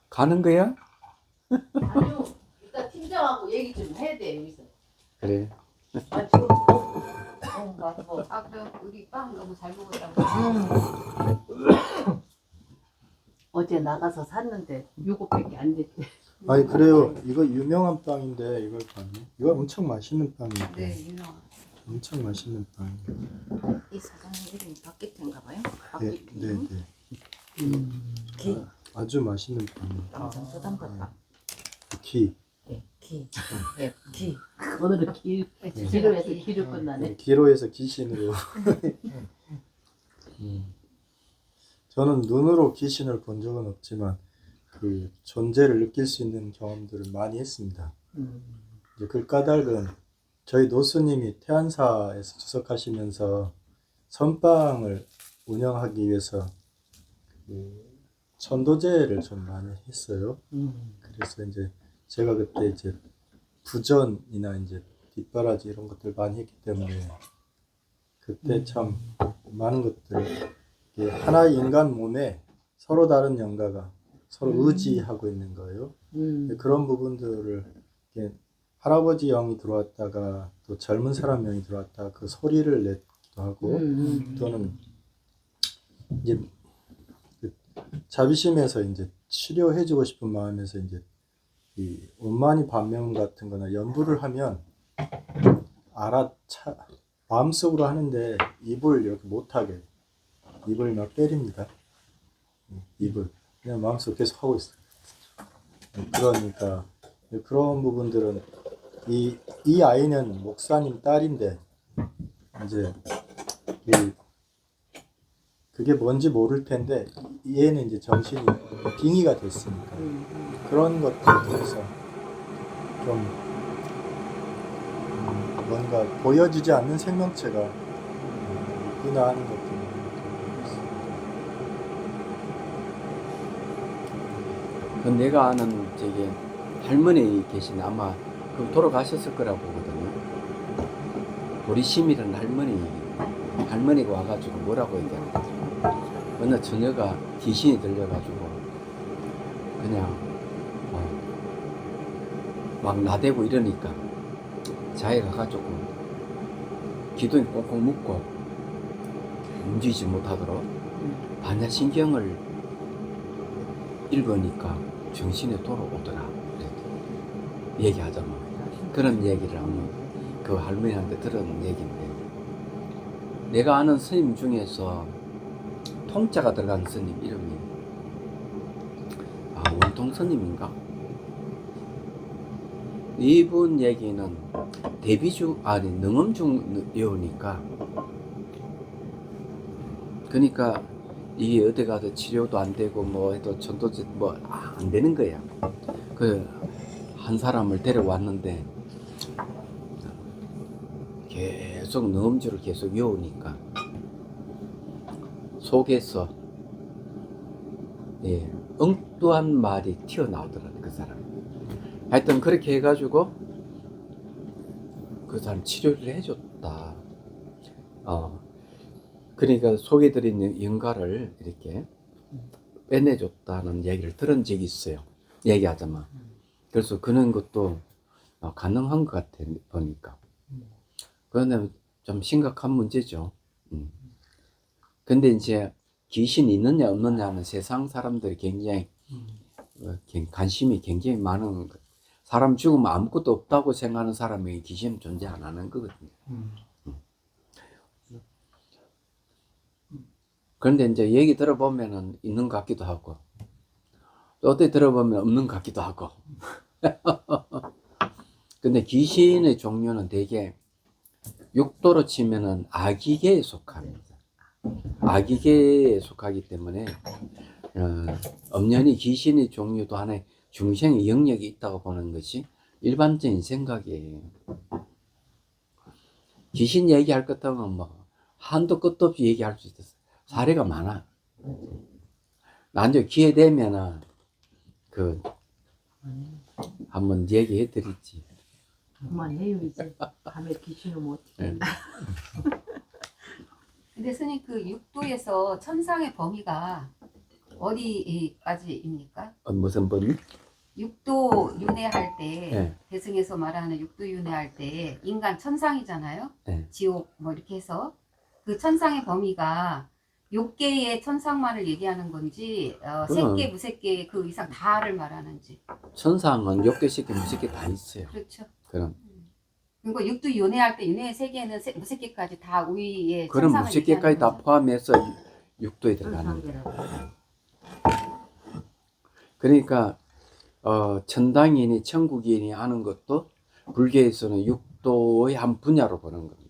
가는 거야? 아니요. 일단 팀장하고 얘기 좀 해야 돼 여기서. 그래. 맞아. 그럼 우리 빵 너무 잘 먹었다고. 어제 나가서 샀는데 요거밖에 안 됐대. 아니 그래요. 이거 유명한 빵인데 이걸 봤네. 이거 엄청 맛있는 빵인데. 네, 유명. 엄청 맛있는 빵. 이 사장님 이름이 박기태인가 봐요. 네, 네, 박기태. 네. 기. 아주 맛있는 빵. 당장 쓰담갔다. 기. 네, 기. 네, 기. 오늘은 기로에서 기로 끝나네. 기로에서 귀신으로. 저는 눈으로 귀신을 본 적은 없지만 그 존재를 느낄 수 있는 경험들을 많이 했습니다. 이제 그 까닭은 저희 노스님이 태안사에서 주석하시면서 선방을 운영하기 위해서 그 천도제를 좀 많이 했어요. 그래서 이제 제가 그때 이제 부전이나 이제 뒷바라지 이런 것들 많이 했기 때문에 그때 참 많은 것들 이게 하나의 인간 몸에 서로 다른 영가가 서로 의지하고 있는 거예요. 그런 부분들을 이렇게 할아버지 영이 들어왔다가 또 젊은 사람 영이 들어왔다가 그 소리를 내기도 하고 또는 이제 그 자비심에서 이제 치료해주고 싶은 마음에서 이제 이 원만히 반면 같은 거나 연부를 하면 마음속으로 하는데 입을 이렇게 못하게 입을 막 때립니다. 입을 그냥 마음속으로 계속 하고 있어요. 그러니까 그런 부분들은 이 아이는 목사님 딸인데 이제 그게 뭔지 모를 텐데 얘는 이제 정신이 빙의가 됐으니까 그런 것들에 대해서 좀 뭔가 보여지지 않는 생명체가 있구나 하는 것들을 그 내가 아는 저기 할머니 계신 아마 그 돌아가셨을 거라고 보거든요. 도리심이라는 할머니가 와가지고 뭐라고 얘기하는 거지. 어느 처녀가 귀신이 들려가지고 그냥 막 나대고 이러니까 자기가 가가지고 기둥이 꽁꽁 묶고 움직이지 못하도록 반야신경을 읽으니까 정신에 돌아오더라. 얘기하자면 그런 얘기를 하면 그 할머니한테 들은 얘기인데 내가 아는 스님 중에서 통자가 들어간 스님 이름이 원통 스님인가? 이분 얘기는 능엄중 여우니까 그러니까 이게 어디 가도 치료도 안 되고 뭐 해도 전도제 뭐 안 되는 거야. 그 한 사람을 데려왔는데 계속 능엄주를 계속 여우니까 속에서 엉뚱한 말이 튀어나오더라고요. 그 사람. 하여튼 그렇게 해가지고 그 사람 치료를 해줬다. 그러니까 속에 들어있는 영가를 이렇게 빼내줬다는 얘기를 들은 적이 있어요. 얘기하자면. 그래서 그런 것도 가능한 것 같아 보니까. 그런데 좀 심각한 문제죠. 근데 이제 귀신이 있느냐 없느냐는 세상 사람들이 굉장히 관심이 굉장히 많은 것. 사람 죽으면 아무것도 없다고 생각하는 사람에게 귀신은 존재 안 하는 거거든요. 그런데 이제 얘기 들어보면은 있는 것 같기도 하고, 또 어떻게 들어보면 없는 것 같기도 하고. 근데 귀신의 종류는 대개 육도로 치면은 아기계에 속합니다. 아기계에 속하기 때문에 엄연히 귀신의 종류도 하나의 중생의 영역이 있다고 보는 것이 일반적인 생각이에요. 귀신 얘기할 것 같으면 뭐 한도 끝도 없이 얘기할 수 있어요. 사례가 많아. 나중에 기회 되면은 한번 얘기해 드리지. 그만해요 이제. 밤에 귀신을 못. 근데 스님 그 육도에서 천상의 범위가 어디까지입니까? 무슨 범위? 육도 윤회할 때 네. 대승에서 말하는 육도 윤회할 때 인간 천상이잖아요. 네. 지옥 뭐 이렇게 해서 그 천상의 범위가 욕계의 천상만을 얘기하는 건지 새끼 무새끼 그 이상 다를 말하는지. 천상은 욕계 새끼 무새끼 다 있어요. 그렇죠. 그럼 그리고 육도 윤회할 때 윤회 세계는 무새끼까지 다 우위에 그럼 천상을 무새끼까지 다 얘기하는 거죠. 포함해서 육도에 들어가는 거예요. 그러니까 천당인이 천국인이 하는 것도 불교에서는 육도의 한 분야로 보는 겁니다.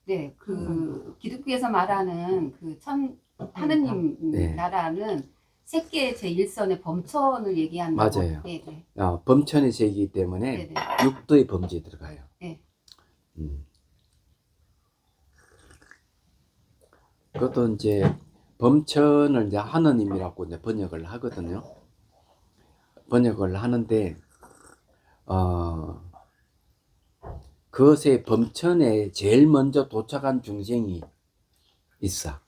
네, 그 기독교에서 말하는 그 하느님 네. 나라는 세계의 제1선의 범천을 얘기한다고. 맞아요. 네, 네. 범천의 세계이기 때문에 네, 네. 육도의 범죄에 들어가요. 네. 그것도 이제 범천을 이제 하느님이라고 이제 번역을 하거든요. 번역을 하는데 그것의 범천에 제일 먼저 도착한 중생이 있어.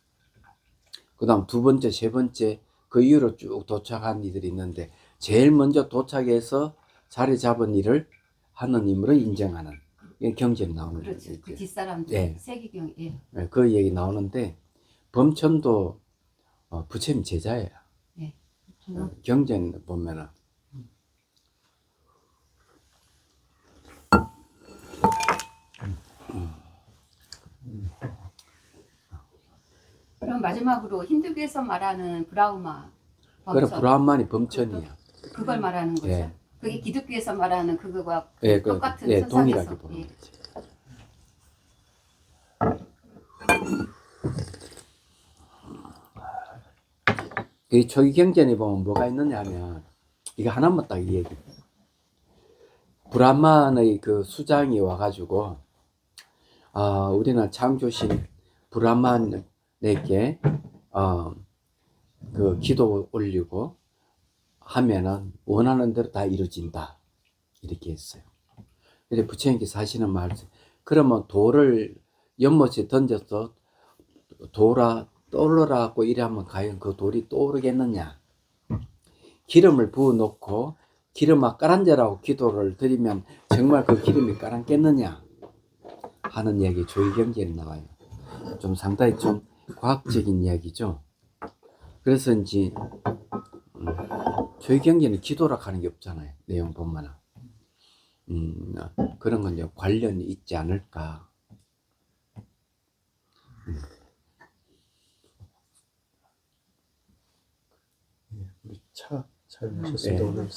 그 다음 두 번째, 세 번째 그 이후로 쭉 도착한 이들이 있는데 제일 먼저 도착해서 자리 잡은 이를 하느님으로 인정하는 경전이 나오는 거죠. 그렇죠. 그 뒷사람들 네. 세계경. 예. 그 얘기 나오는데 범천도 부처님 제자예요. 네. 경전 보면은 그럼 마지막으로 힌두교에서 말하는 브라우마 그래 범천 브라హ만이 범천이야. 그걸 말하는 거죠. 예. 그게 기독교에서 말하는 그거와 예, 똑같은 예, 천상에서. 동일하게 보는 예. 거지. 이 초기 경전에 보면 뭐가 있느냐 하면 이거 하나만 딱 얘기. 브라만의 그 수장이 와가지고 우리는 창조신 브라만에게 그 기도 올리고 하면은 원하는 대로 다 이루어진다 이렇게 했어요. 근데 부처님께서 하시는 말씀, 그러면 돌을 연못에 던져서 떠오르라고 이러면 과연 그 돌이 떠오르겠느냐? 기름을 부어 놓고 기름아 까란자라고 기도를 드리면 정말 그 기름이 까란겠느냐? 하는 이야기 조의경전에 나와요. 좀 상당히 좀 과학적인 이야기죠. 그래서 이제 조의경전은 기도라 하는 게 없잖아요. 내용 보면은. 그런 건 이제 관련이 있지 않을까. 우리 차 잘 마셨습니다. 네. 오늘.